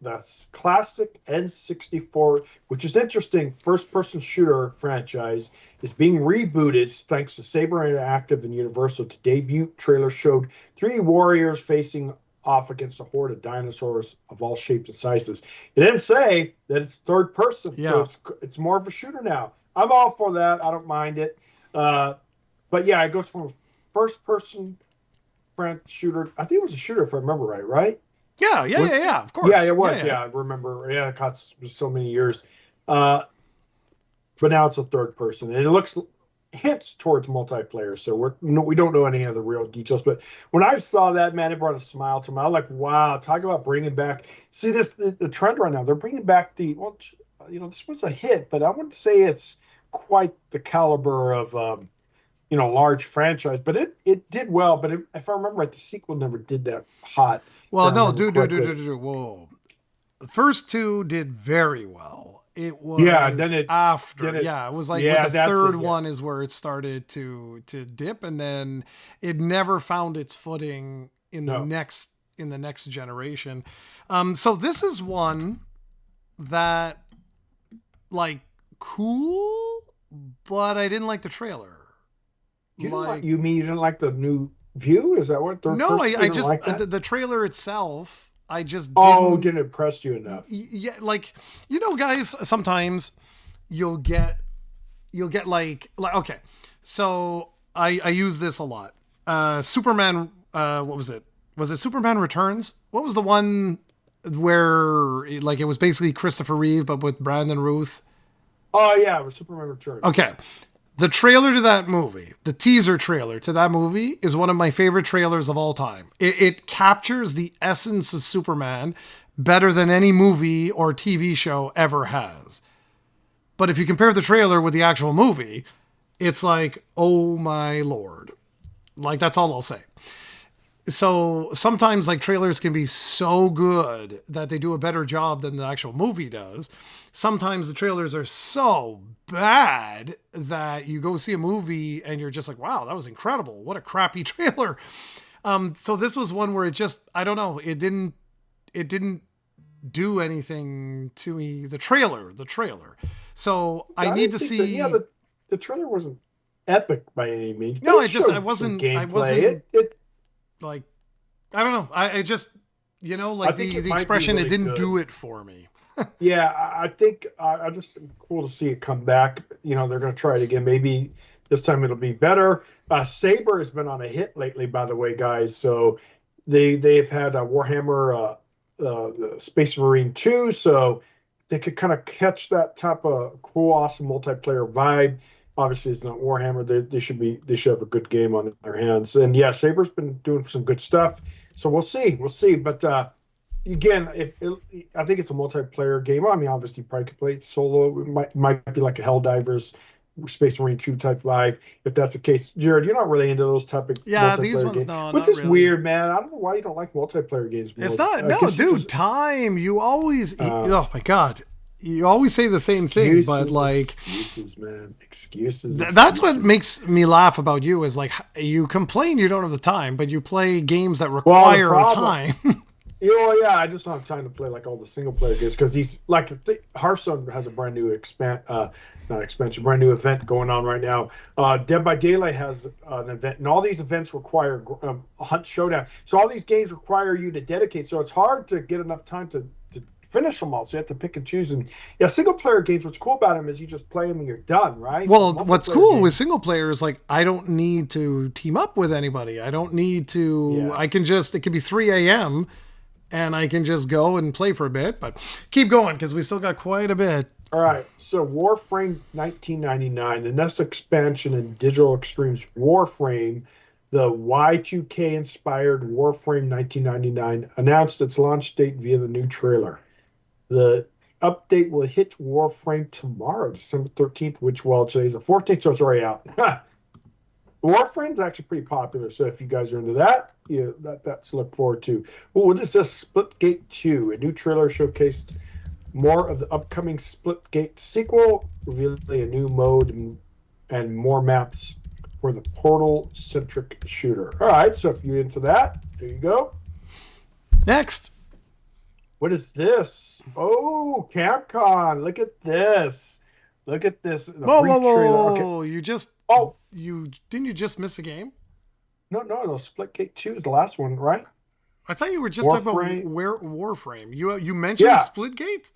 that's classic N64, which is interesting. First-person shooter franchise is being rebooted thanks to Saber Interactive and Universal. The debut trailer showed 3 warriors facing off against a horde of dinosaurs of all shapes and sizes. It didn't say that it's third person, so it's more of a shooter now. I'm all for that. I don't mind it. But yeah, it goes from a first-person shooter. I think it was a shooter if I remember right? Yeah, of course. Yeah, it was. Yeah, I remember. Yeah, it cost so many years. But now it's a third person, and it hints towards multiplayer. So we don't know any of the real details. But when I saw that, man, it brought a smile to me. I was like, wow, talk about bringing back. See, the trend right now. They're bringing back this was a hit, but I wouldn't say it's quite the caliber of large franchise. But it did well. But if I remember right, the sequel never did that hot. Well, no, dude. Whoa. The first 2 did very well. It was it was like with the third one is where it started to dip, and then it never found its footing in the next generation. So this is one that like cool, but I didn't like the trailer. You mean you didn't like the new view? Is that what? I just like the trailer itself. I just didn't impress you enough. Yeah, like guys, sometimes you'll get like okay. So I use this a lot. Superman. What was it? Was it Superman Returns? What was the one where it was basically Christopher Reeve but with Brandon Routh? Oh yeah, it was Superman Returns. Okay. The trailer to that movie, the teaser trailer to that movie, is one of my favorite trailers of all time. It captures the essence of Superman better than any movie or TV show ever has. But if you compare the trailer with the actual movie, it's like, oh my Lord. Like, that's all I'll say. So sometimes trailers can be so good that they do a better job than the actual movie does. Sometimes the trailers are so bad that you go see a movie and you're just like, wow, that was incredible. What a crappy trailer. So this was one where I don't know. It didn't do anything to me. The trailer. So I need to see. The trailer wasn't epic by any means. No, I wasn't like, I don't know. I just, the expression, really, it didn't do it for me. Yeah, I think I just cool to see it come back. They're going to try it again. Maybe this time it'll be better. Saber has been on a hit lately, by the way, guys. So they've had Warhammer the Space Marine 2, so they could kind of catch that type of cool, awesome multiplayer vibe. Obviously, it's not Warhammer. They should have a good game on their hands. And yeah, Saber's been doing some good stuff. So we'll see. But again, I think it's a multiplayer game. Well, I mean, obviously, you probably could play it solo. It might be like a Helldivers, Space Marine 2 type live. If that's the case, Jared, you're not really into those type of Yeah, these multiplayer ones, games, no, which not is really. weird, man. I don't know why you don't like multiplayer games It's more. not, I no, guess you dude, just time. You always, uh, oh my God. You always say the same thing, but excuses, like, excuses, man, excuses, that's what excuses. makes me laugh about you is like, you complain you don't have the time, but you play games that Well, the require problem, time. yeah, I just don't have time to play like all the single player games because he's like Hearthstone has a brand new not expansion, brand new event going on right now. Dead by Daylight has an event, and all these events require a hunt showdown. So all these games require you to dedicate. So it's hard to get enough time to finish them all. So you have to pick and choose. And yeah, single player games. What's cool about them is you just play them and you're done, right? Well, what's Multiplayer cool with games, single player is like I don't need to team up with anybody. I don't need to. yeah. I can just. It could be 3 a.m. and I can just go and play for a bit. But keep going because we still got quite a bit. All right, so Warframe 1999, the next expansion in Digital Extremes Warframe, the Y2K inspired Warframe 1999, announced its launch date via the new trailer. The update will hit Warframe tomorrow, December 13th, which, well, today's the 14th, so it's already out. Warframe's actually pretty popular, so if you guys are into that, yeah, that's to look forward to. Oh, what is this? Splitgate 2, a new trailer showcased more of the upcoming Splitgate sequel, revealing a new mode and more maps for the portal-centric shooter. All right, so if you're into that, there you go. Next. What is this? Oh, Capcom! Look at this! Look at this! The Whoa, brief whoa, whoa, trailer. whoa, Okay. whoa. You just Oh you didn't you just miss a game? no! Splitgate 2 is the last one, right? I thought you were just talking about Warframe. Warframe. You mentioned Yeah, Splitgate?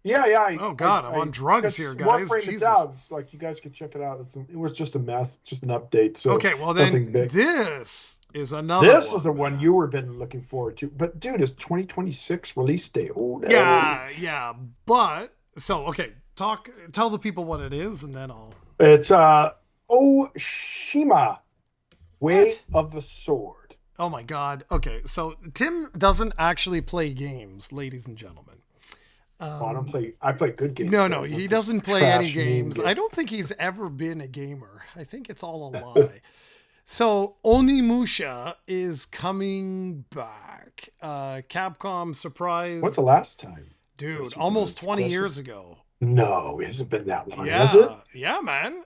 yeah. Oh God, I'm on drugs here, guys. Warframe Jesus. itself, like you guys could check it out. It was just a mess, just an update. So Okay, well nothing then big. this is another This one, is the one man. you were been looking forward to. But dude, it's 2026 release date. Oh no. Yeah, but so okay, tell the people what it is, and then I'll. It's Oshima, Way What? of the Sword. Oh my God. Okay, so Tim doesn't actually play games, ladies and gentlemen. Oh, I play good games. No, guys, not he this doesn't play any trash meme games. game. I don't think he's ever been a gamer. I think it's all a lie. So Onimusha is coming back. Capcom When's surprise, the last time? dude, This was almost 20 exclusive? years ago. No, it hasn't been that long, has it? Yeah, man.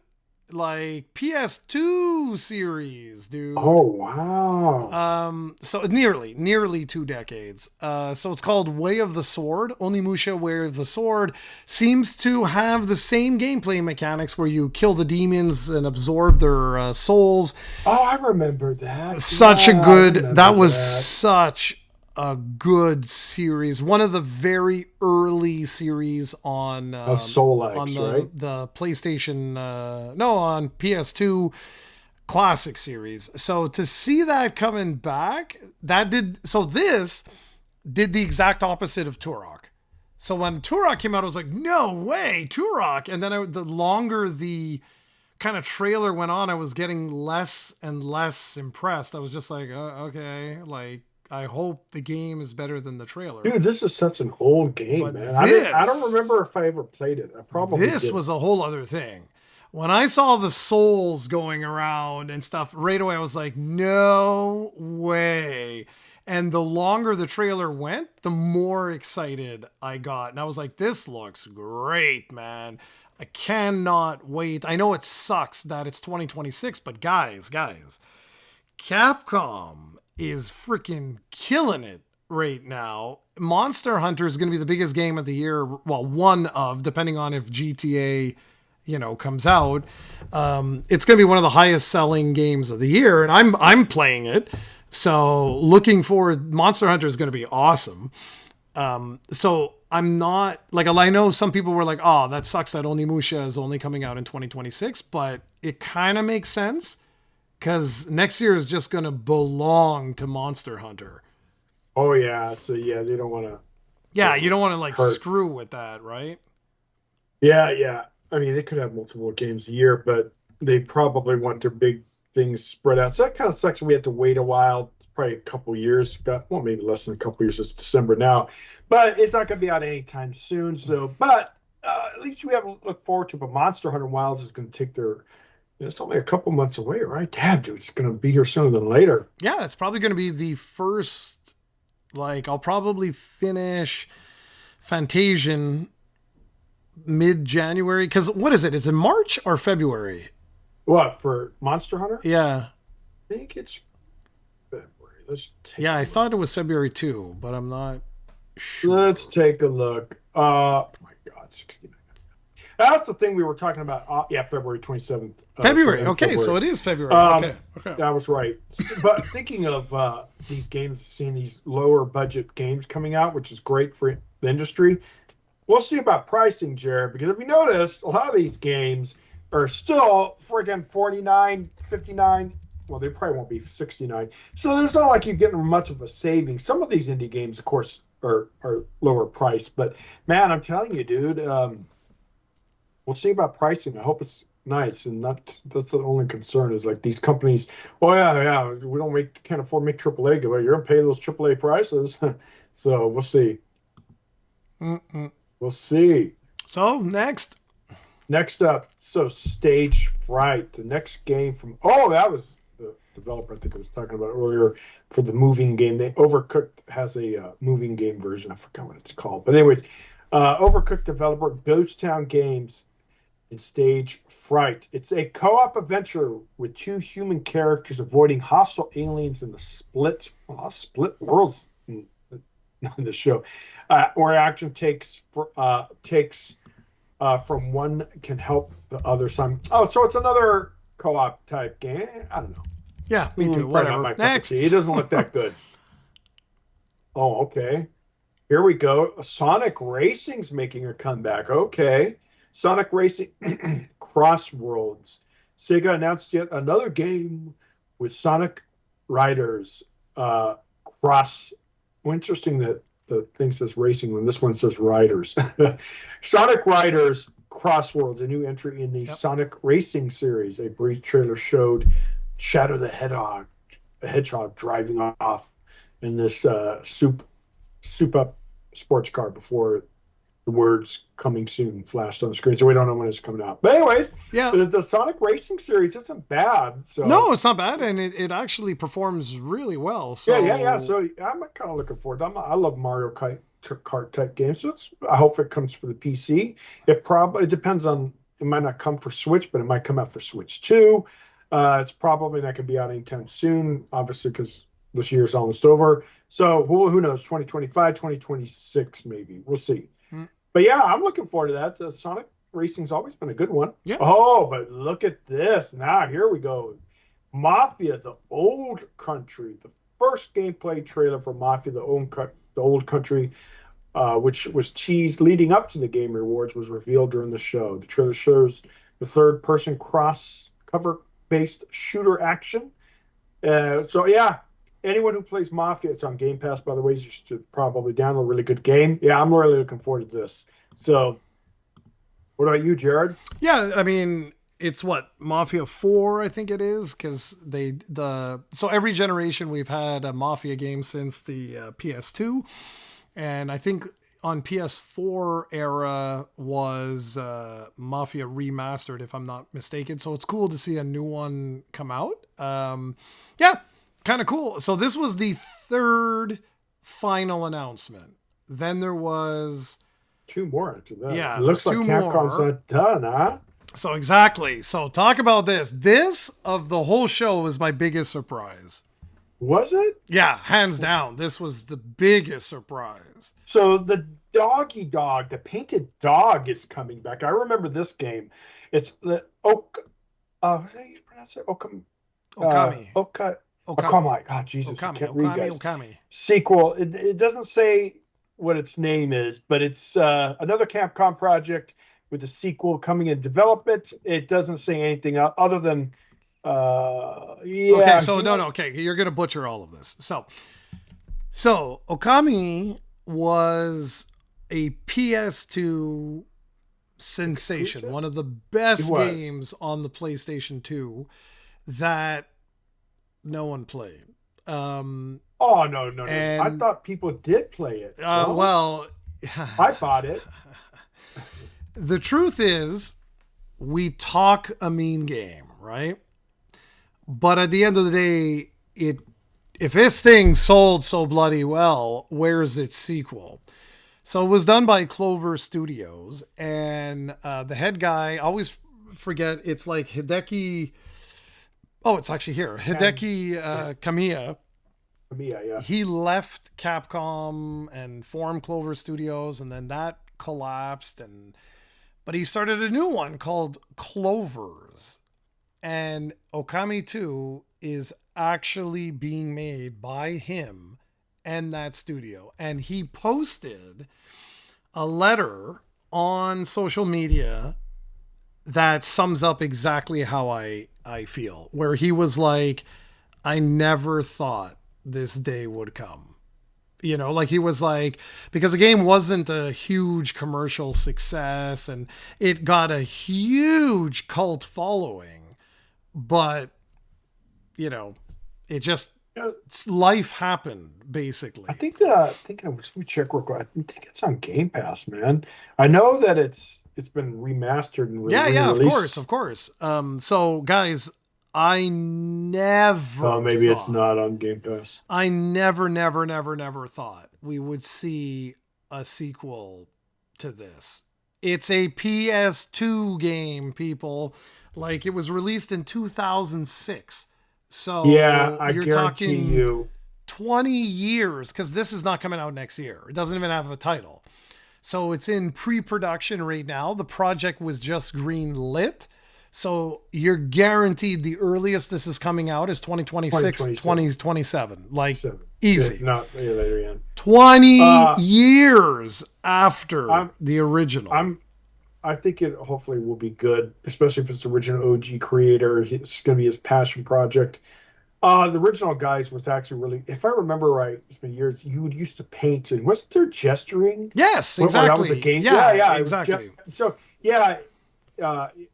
Like PS2 series, dude. Oh wow. So nearly 2 decades. So it's called Way of the Sword. Onimusha Way of the Sword seems to have the same gameplay mechanics where you kill the demons and absorb their souls. Oh, I remember that. Such a Yeah, I good, remember that was that. such a good series. One of the very early series on Soul on X, the right? the PlayStation no, on PS2 classic series. So to see that coming back, this did the exact opposite of Turok. So when Turok came out, I was like, no way, Turok. And then the longer the kind of trailer went on, I was getting less and less impressed. I was just like, okay, like I hope the game is better than the trailer. Dude, this is such an old game, But man. I don't this, remember if I ever played it. I probably this did. was a whole other thing. When I saw the souls going around and stuff, right away I was like, no way. And the longer the trailer went, the more excited I got. And I was like, this looks great, man. I cannot wait. I know it sucks that it's 2026, but guys, Capcom is freaking killing it right now. Monster Hunter is going to be the biggest game of the year. Well, one of, depending on if GTA, comes out. It's going to be one of the highest selling games of the year, and I'm playing it. So looking forward, Monster Hunter is going to be awesome. So I'm not like, I know some people were like, oh, that sucks that Onimusha is only coming out in 2026, but it kind of makes sense because next year is just going to belong to Monster Hunter. Oh yeah, so yeah, they don't want to. Yeah, you don't want to like hurt. screw with that, right? Yeah. I mean, they could have multiple games a year, but they probably want their big things spread out. So that kind of sucks. We had to wait a while probably a couple years. Maybe less than a couple years. It's December now, but it's not going to be out anytime soon. So, but at least we have to look forward to. But Monster Hunter Wilds is going to take their. It's only a couple months away, right? Damn, dude, it's going to be here sooner than later. Yeah, it's probably going to be the first. Like, I'll probably finish Fantasian mid-January. Because what is it? Is it March or February? What, for Monster Hunter? Yeah. I think it's February. Yeah, I thought it was February too, but I'm not sure. Let's take a look. Oh my God, 69. That's the thing we were talking about. Yeah, February 27th. February. Okay, February. So it is February. Okay. That was right. But thinking of these games, seeing these lower budget games coming out, which is great for the industry. We'll see about pricing, Jared, because if you notice, a lot of these games are still friggin' 49, 59. Well, they probably won't be 69. So it's not like you're getting much of a savings. Some of these indie games, of course, are lower priced. But, man, I'm telling you, dude, we'll see about pricing. I hope it's nice. And that's the only concern is, like, these companies, oh, yeah, we can't afford to make AAA. You're going to pay those AAA prices. So we'll see. We'll see. So, next up, Stage Fright, the next game from, that was the developer I think I was talking about earlier for the moving game. Overcooked has a moving game version. I forgot what it's called. But anyways, Overcooked developer Ghost Town Games and Stage Fright. It's a co-op adventure with two human characters avoiding hostile aliens in the split worlds in the show, where action takes from one can help the other. So it's another co-op type game. I don't know. Yeah, me too. Whatever. Next. It doesn't look that good. Oh, okay. Here we go. Sonic Racing's making a comeback. Okay. Sonic Racing Crossworlds. Sega announced yet another game with Sonic Riders Cross. Well, interesting that the thing says racing when this one says riders. Sonic Riders Crossworlds, a new entry in the Sonic Racing series. A brief trailer showed Shadow the Hedgehog driving off in this soup up sports car before the words "coming soon" flashed on the screen. So we don't know when it's coming out. But anyways, the Sonic Racing series isn't bad. So no, it's not bad, and it actually performs really well. So yeah. So I'm kind of looking forward to it. I love Mario Kart type games. So I hope it comes for the PC. It depends on. It might not come for Switch, but it might come out for Switch too. It's probably not going to be out anytime soon, obviously, because this year's almost over. So who knows? 2025, 2026, maybe. We'll see. But yeah, I'm looking forward to that. Sonic Racing's always been a good one. Yeah. Oh, but look at this. Now, here we go. Mafia, the Old Country. The first gameplay trailer for Mafia, the Old Country, which was teased leading up to the Game Awards, was revealed during the show. The trailer shows the third-person cross-cover-based shooter action. So, yeah. Anyone who plays Mafia, it's on Game Pass, by the way. You should probably download a really good game. Yeah, I'm really looking forward to this. So, what about you, Jared? Yeah, I mean, it's Mafia 4, I think it is, because so every generation we've had a Mafia game since the PS2, and I think on PS4 era was Mafia Remastered, if I'm not mistaken. So it's cool to see a new one come out. Yeah. Kind of cool. So this was the third final announcement. Then there was 2 more after that. Yeah, it looks like Capcom's not done, huh? So exactly. So talk about this. This of the whole show was my biggest surprise. Was it? Yeah, hands down. This was the biggest surprise. So the doggy dog, the painted dog, is coming back. I remember this game. It's the how do you pronounce it? Okami. Okami. God, Jesus, Okami. I can't read, guys. Okami. Sequel. It doesn't say what its name is, but it's another Capcom project with a sequel coming in development. It doesn't say anything other than Okay, so okay, you're gonna butcher all of this. So Okami was a PS2 sensation, one of the best games on the PlayStation 2 that no one played. Oh no, no, no! I And thought people did play it. No, well, I bought it. the truth is, we talk a mean game, right? But at the end of the day, it if this thing sold so bloody well, where's its sequel? So it was done by Clover Studios, and the head guy, I always forget, it's like Hideki. Oh, it's actually here. And Hideki yeah, Kamiya. Mia, yeah. He left Capcom and formed Clover Studios, and then that collapsed. And but he started a new one called Clovers, and Okami 2 is actually being made by him and that studio. And he posted a letter on social media that sums up exactly how I feel, where he was like, I never thought this day would come. You know, like he was like, because the game wasn't a huge commercial success and it got a huge cult following, but, you know, it just, Yeah, life happened basically. I think I was let me check real quick. I think it's on Game Pass, man. I know that it's been remastered and Yeah, yeah, of course, re-released. of course. So guys, I Oh, never maybe it's thought not on Game Pass. I never thought we would see a sequel to this. It's a PS2 game, people. Like it was released in 2006. Yeah, So I you're guarantee talking you. 20 years because this is not coming out next year. It doesn't even have a title. So it's in pre-production right now. The project was just green lit. So you're guaranteed the earliest this is coming out is 2026, 2027. 2027. Like So, yeah, easy. not yeah, later, yeah. 20 Uh, years after I'm the original. I'm I think it hopefully will be good, especially if it's the original OG creator. It's going to be his passion project. The original guys was actually really, if I remember right, it's been years. You would used to paint, and wasn't there gesturing? Yes, Or that was a exactly. game. Yeah, Yeah, yeah. It was exactly. so yeah.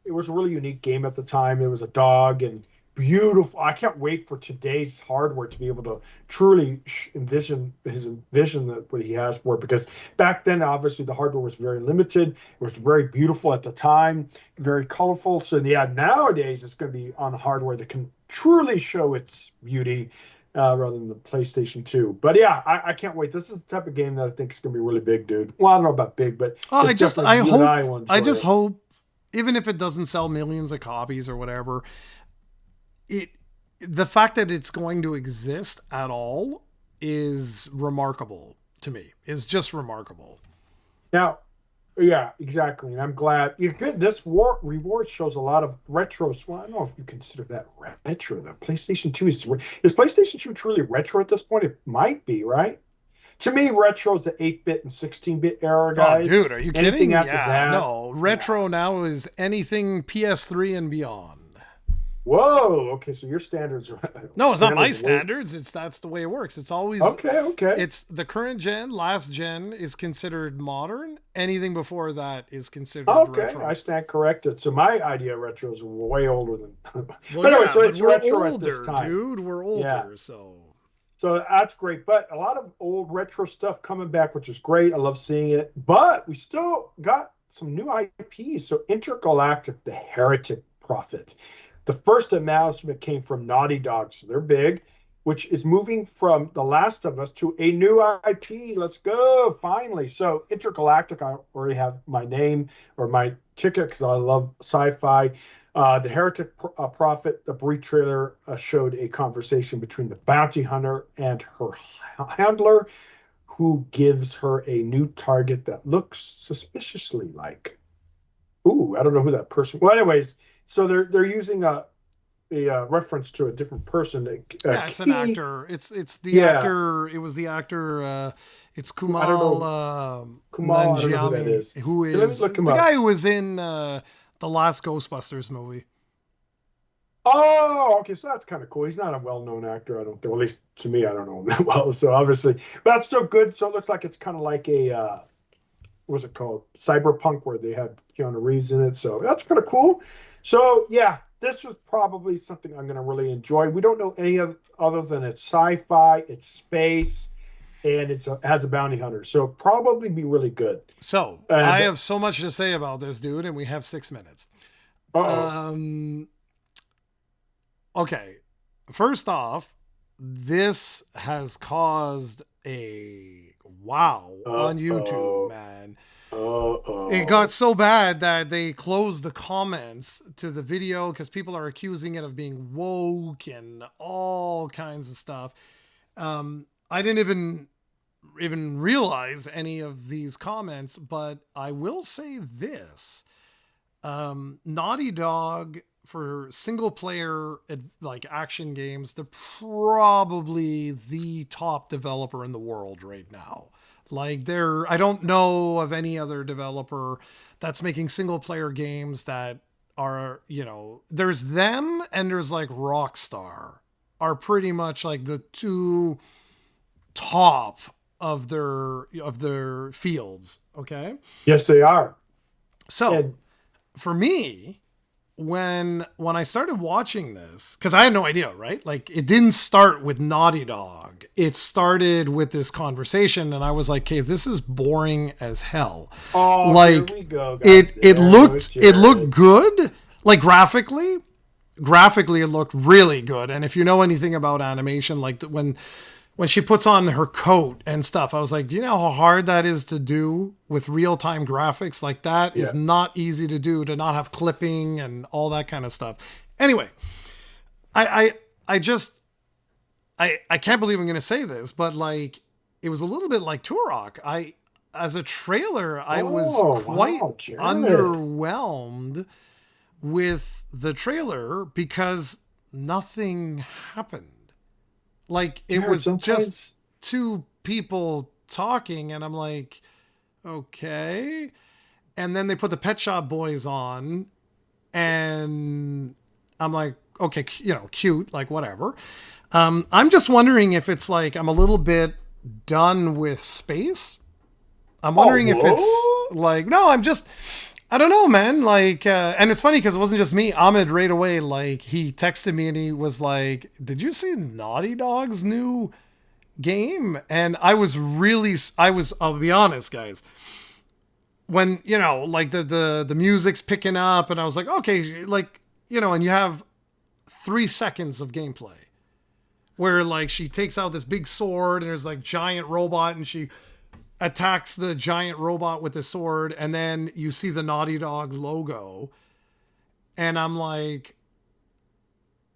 It was a really unique game at the time. It was a dog and beautiful. I can't wait for today's hardware to be able to truly envision his vision that what he has for it. Because back then, obviously, the hardware was very limited. It was very beautiful at the time, very colorful. So yeah, nowadays it's going to be on hardware that can truly show its beauty. Rather than the PlayStation 2. But yeah, I can't wait. This is the type of game that I think is going to be really big, dude. Well, I don't know about big, but Oh, it's definitely I you and I hope, will I enjoy just it. hope, even if it doesn't sell millions of copies or whatever, it, the fact that it's going to exist at all is remarkable to me. Is just remarkable. Now, yeah, exactly. And I'm glad you're good. This reward shows a lot of retro. Well, I don't know if you consider that retro. The PlayStation 2 is PlayStation 2 truly retro at this point? It might be, right? To me, retro is the 8-bit and 16-bit era, Oh, guys. dude, are you Anything kidding? after Yeah, that, no. yeah. Retro now is anything PS3 and beyond. Whoa. Okay, so your standards are No, it's not my standards are way. standards. It's that's the way it works. It's always Okay, okay. it's the current gen, last gen is considered modern. Anything before that is considered Okay, I retro. stand corrected. So my idea of retro is way older than. Well, But anyway, yeah, so but it's we're retro at this older, time. dude. We're Yeah. older, so So that's great. But a lot of old retro stuff coming back, which is great. I love seeing it. But we still got some new IPs. So Intergalactic, the Heretic Prophet. The first announcement came from Naughty Dog, so they're big, which is moving from The Last of Us to a new IP. Let's go, finally. So Intergalactic, I already have my name or my ticket because I love sci-fi. The Heretic Prophet, the brief trailer showed a conversation between the bounty hunter and her handler, who gives her a new target that looks suspiciously like. Ooh, I don't know who that person. Well, anyways, so they're using a reference to a different person. yeah, it's an Key, actor. It's the yeah, actor. It was the actor. It's I don't Kumal know Kumal. I don't know who that Nanjiani, is. who Let me is look him the up. guy who was in the last Ghostbusters movie. Oh, okay, so that's kind of cool. He's not a well-known actor, I don't think. Well, at least to me, I don't know him that well. So obviously, but that's still good. So it looks like it's kind of like a what was it called? Cyberpunk, where they had Keanu Reeves in it. So that's kind of cool. So yeah, this was probably something I'm going to really enjoy. We don't know any other than it's sci-fi, it's space, and has a bounty hunter, so probably be really good. So I And have so much to say about this dude, and we have 6 minutes. oh, Um, okay. First off, this has caused a wow uh on YouTube, oh, man. It got oh. so bad that they closed the comments to the video because people are accusing it of being woke and all kinds of stuff. I didn't even realize any of these comments, but I will say this: Naughty Dog, for single player like action games, they're probably the top developer in the world right now. Like I don't know of any other developer that's making single player games that are, there's them and there's like Rockstar are pretty much like the two top of their fields, okay? Yes, they are. So, And for me, when I started watching this, because I had no idea, right? Like it didn't start with Naughty Dog. It started with this conversation, and I was like, "Okay, this is boring as hell." oh, here Like we go, it guys. it There goes looked Jared. good, like graphically it looked really good. And if you know anything about animation, like when she puts on her coat and stuff, I was like, you know how hard that is to do with real-time graphics? Like that is Yeah. not easy to do, to not have clipping and all that kind of stuff. Anyway, I just I can't believe I'm gonna say this, but like it was a little bit like Turok. As a trailer, I was Oh, quite wow, Jared. underwhelmed with the trailer because nothing happened. Like it Jared, was just sometimes two people talking, and I'm like, okay. And then they put the Pet Shop Boys on, and I'm like, okay, cute, like whatever. I'm just wondering if it's like I'm a little bit done with space. I'm oh wondering if it's what? like, no, I don't know, man. Like, and it's funny because it wasn't just me. Ahmed right away, like, he texted me and he was like, "Did you see Naughty Dog's new game?" And I'll be honest, guys. When like the music's picking up, and I was like, okay, like and you have 3 seconds of gameplay where like she takes out this big sword and there's like giant robot and she attacks the giant robot with the sword, and then you see the Naughty Dog logo, and I'm like,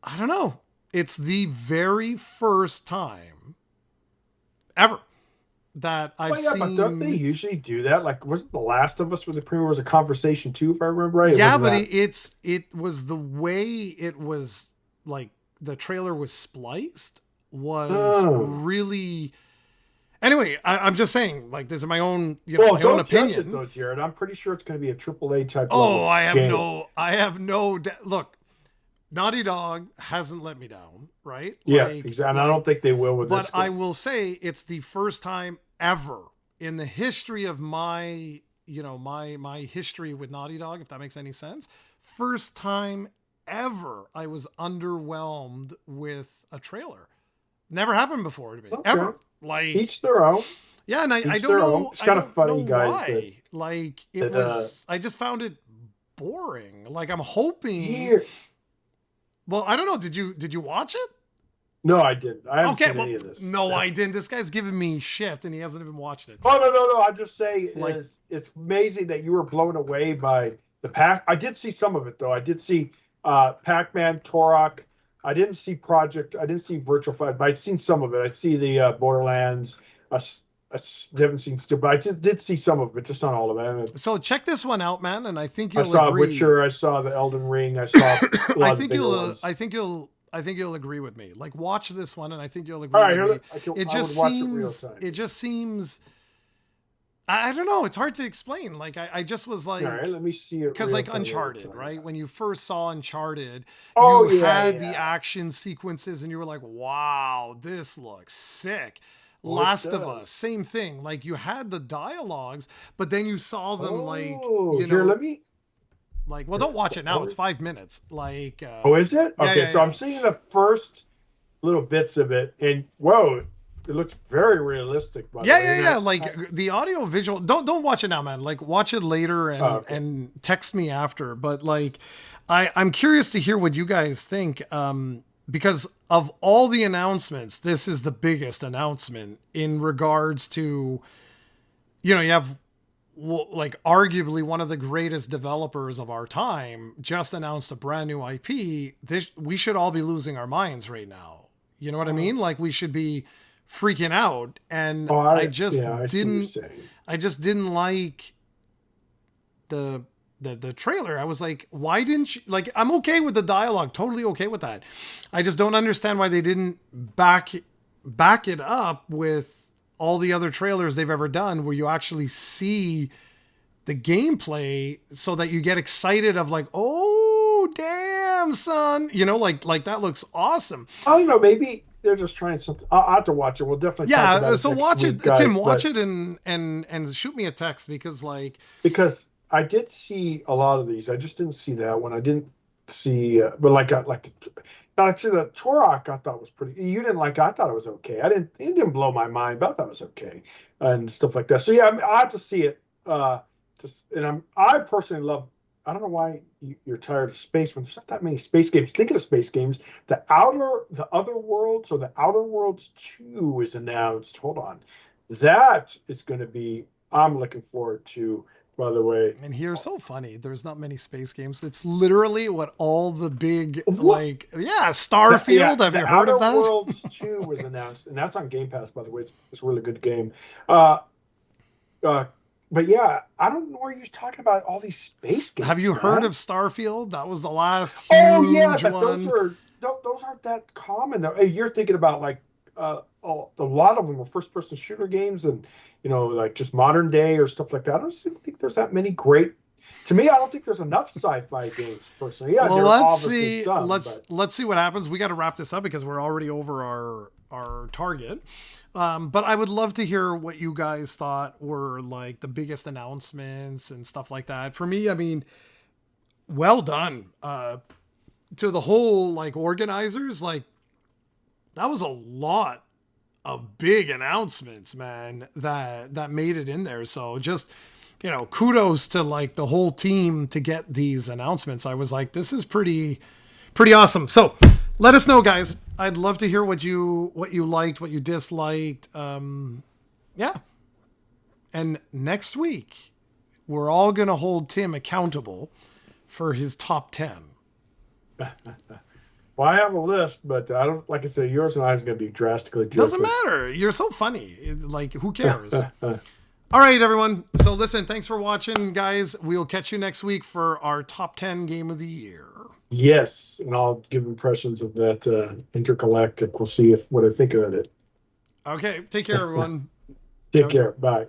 I don't know. It's the very first time ever that I've Well, yeah, but don't they seen. usually do that? Like, wasn't The Last of Us where the premiere was a conversation too, if I remember right? It Yeah, wasn't but that. it was the way it was, like the trailer was spliced, was Oh. really. Anyway, I'm just saying, like, this is my own, Well, my own don't judge it opinion. though, Jared. I'm pretty sure it's going to be a AAA type Oh, level game. I have no, look, Naughty Dog hasn't let me down, right? Yeah, exactly. And I don't Like, think they will with but this I game. will say it's the first time ever in the history of my, my history with Naughty Dog, if that makes any sense. First time ever I was underwhelmed with a trailer. Never happened before to me, Okay. ever. Like, Each their own. yeah, and I Each don't their own. know, It's I kind of don't know funny, guys, that why. Like, that I just found it boring. Like, I'm hoping. here. Well, I don't know. Did you watch it? No, I didn't. I haven't Okay, seen well, any of this. no, I didn't. This guy's giving me shit, and he hasn't even watched it. Oh no. I'm just saying Like, is it's amazing that you were blown away by the pack. I did see some of it though. I did see Pac-Man, Turok. I didn't see Project. I didn't see Virtual Fight, but I'd seen some of it. I see the Borderlands. I haven't seen still, but did see some of it, just not all of it. so check this one out, man, and I think I you'll saw agree. Witcher. I saw the Elden Ring. I saw a lot I of the think bigger you'll. ones. I think you'll agree with me. Like, watch this one, and I think you'll All agree right, with me. here, It I would just watch it real seems. time. It just seems. I don't know. It's hard to explain. Like, I just was All right, like, let me see it because real like time. Real Uncharted, time. right? When you first saw Uncharted, Oh you yeah, had the yeah. action sequences and you were like, wow, this looks sick. Oh, it Last of Us, does. same thing. Like, you had the dialogues, but then you saw them, like, Oh, here, let me. Like, well, don't watch it now. It's 5 minutes. Like, Oh, is it? yeah, Okay, yeah, so yeah. I'm seeing the first little bits of it, and whoa, it looks very realistic. By the Yeah, way, yeah, and yeah. Like the audio visual. Don't watch it now, man. Like watch it later oh, and okay. text me after. But like, I'm curious to hear what you guys think. Because of all the announcements, this is the biggest announcement in regards to, you have like arguably one of the greatest developers of our time just announced a brand new IP. This we should all be losing our minds right now. You know what I mean? Like we should be freaking out. And Oh, I yeah, I just see what you're didn't saying. I just didn't like the the trailer. I was like, why didn't you like I'm okay with the dialogue, totally okay with that. I just don't understand why they didn't back it up with all the other trailers they've ever done where you actually see the gameplay so that you get excited of like, oh damn son, like that looks awesome. I don't know. Maybe they're just trying something. I'll have to watch it. We'll definitely talk about Yeah, it so next watch it, week, Tim, guys. watch But it and shoot me a text because like because I did see a lot of these, I just didn't see that one. I didn't see, but actually the Turok I thought was pretty. You didn't like it. I thought it was okay. I didn't. It didn't blow my mind, but I thought it was okay and stuff like that. So yeah, I have to see it. I personally love. I don't know why you're tired of space when there's not that many space games. Thinking of space games, the Other Worlds or the Outer Worlds 2 is announced. Hold on, that is going to be. I'm looking forward to. By the way, and here's so funny. There's not many space games. It's literally what all the big what? like Starfield. Have The you heard Outer of that? Worlds 2 was announced, and that's on Game Pass. By the way, it's a really good game. Uh, uh, but yeah, I don't know where you're talking about all these space Have games, you heard man. of Starfield? That was the last Oh yeah, huge but one. those aren't that common though. Hey, you're thinking about like a lot of them are first person shooter games and like just modern day or stuff like that. I don't think there's that many great. To me, I don't think there's enough sci-fi games personally. Yeah, Well, there are let's obviously see. some, Let's but let's see what happens. We got to wrap this up because we're already over our target. But I would love to hear what you guys thought were like the biggest announcements and stuff like that. For me, I mean, well done to the whole like organizers. Like that was a lot of big announcements, man, that made it in there. So just kudos to like the whole team to get these announcements. I was like, this is pretty awesome. So let us know, guys. I'd love to hear what you liked, what you disliked. Yeah. And next week, we're all gonna hold Tim accountable for his top 10. well, I have a list, but I don't. Like I said, yours and I is going to be drastically Doesn't different. matter. You're so funny. Like, who cares? All right, everyone. So listen, thanks for watching, guys. We'll catch you next week for our top 10 game of the year. Yes, and I'll give impressions of that Intergalactic. We'll see what I think of it. Okay, take care, everyone. Take Ciao, care. ciao. Bye.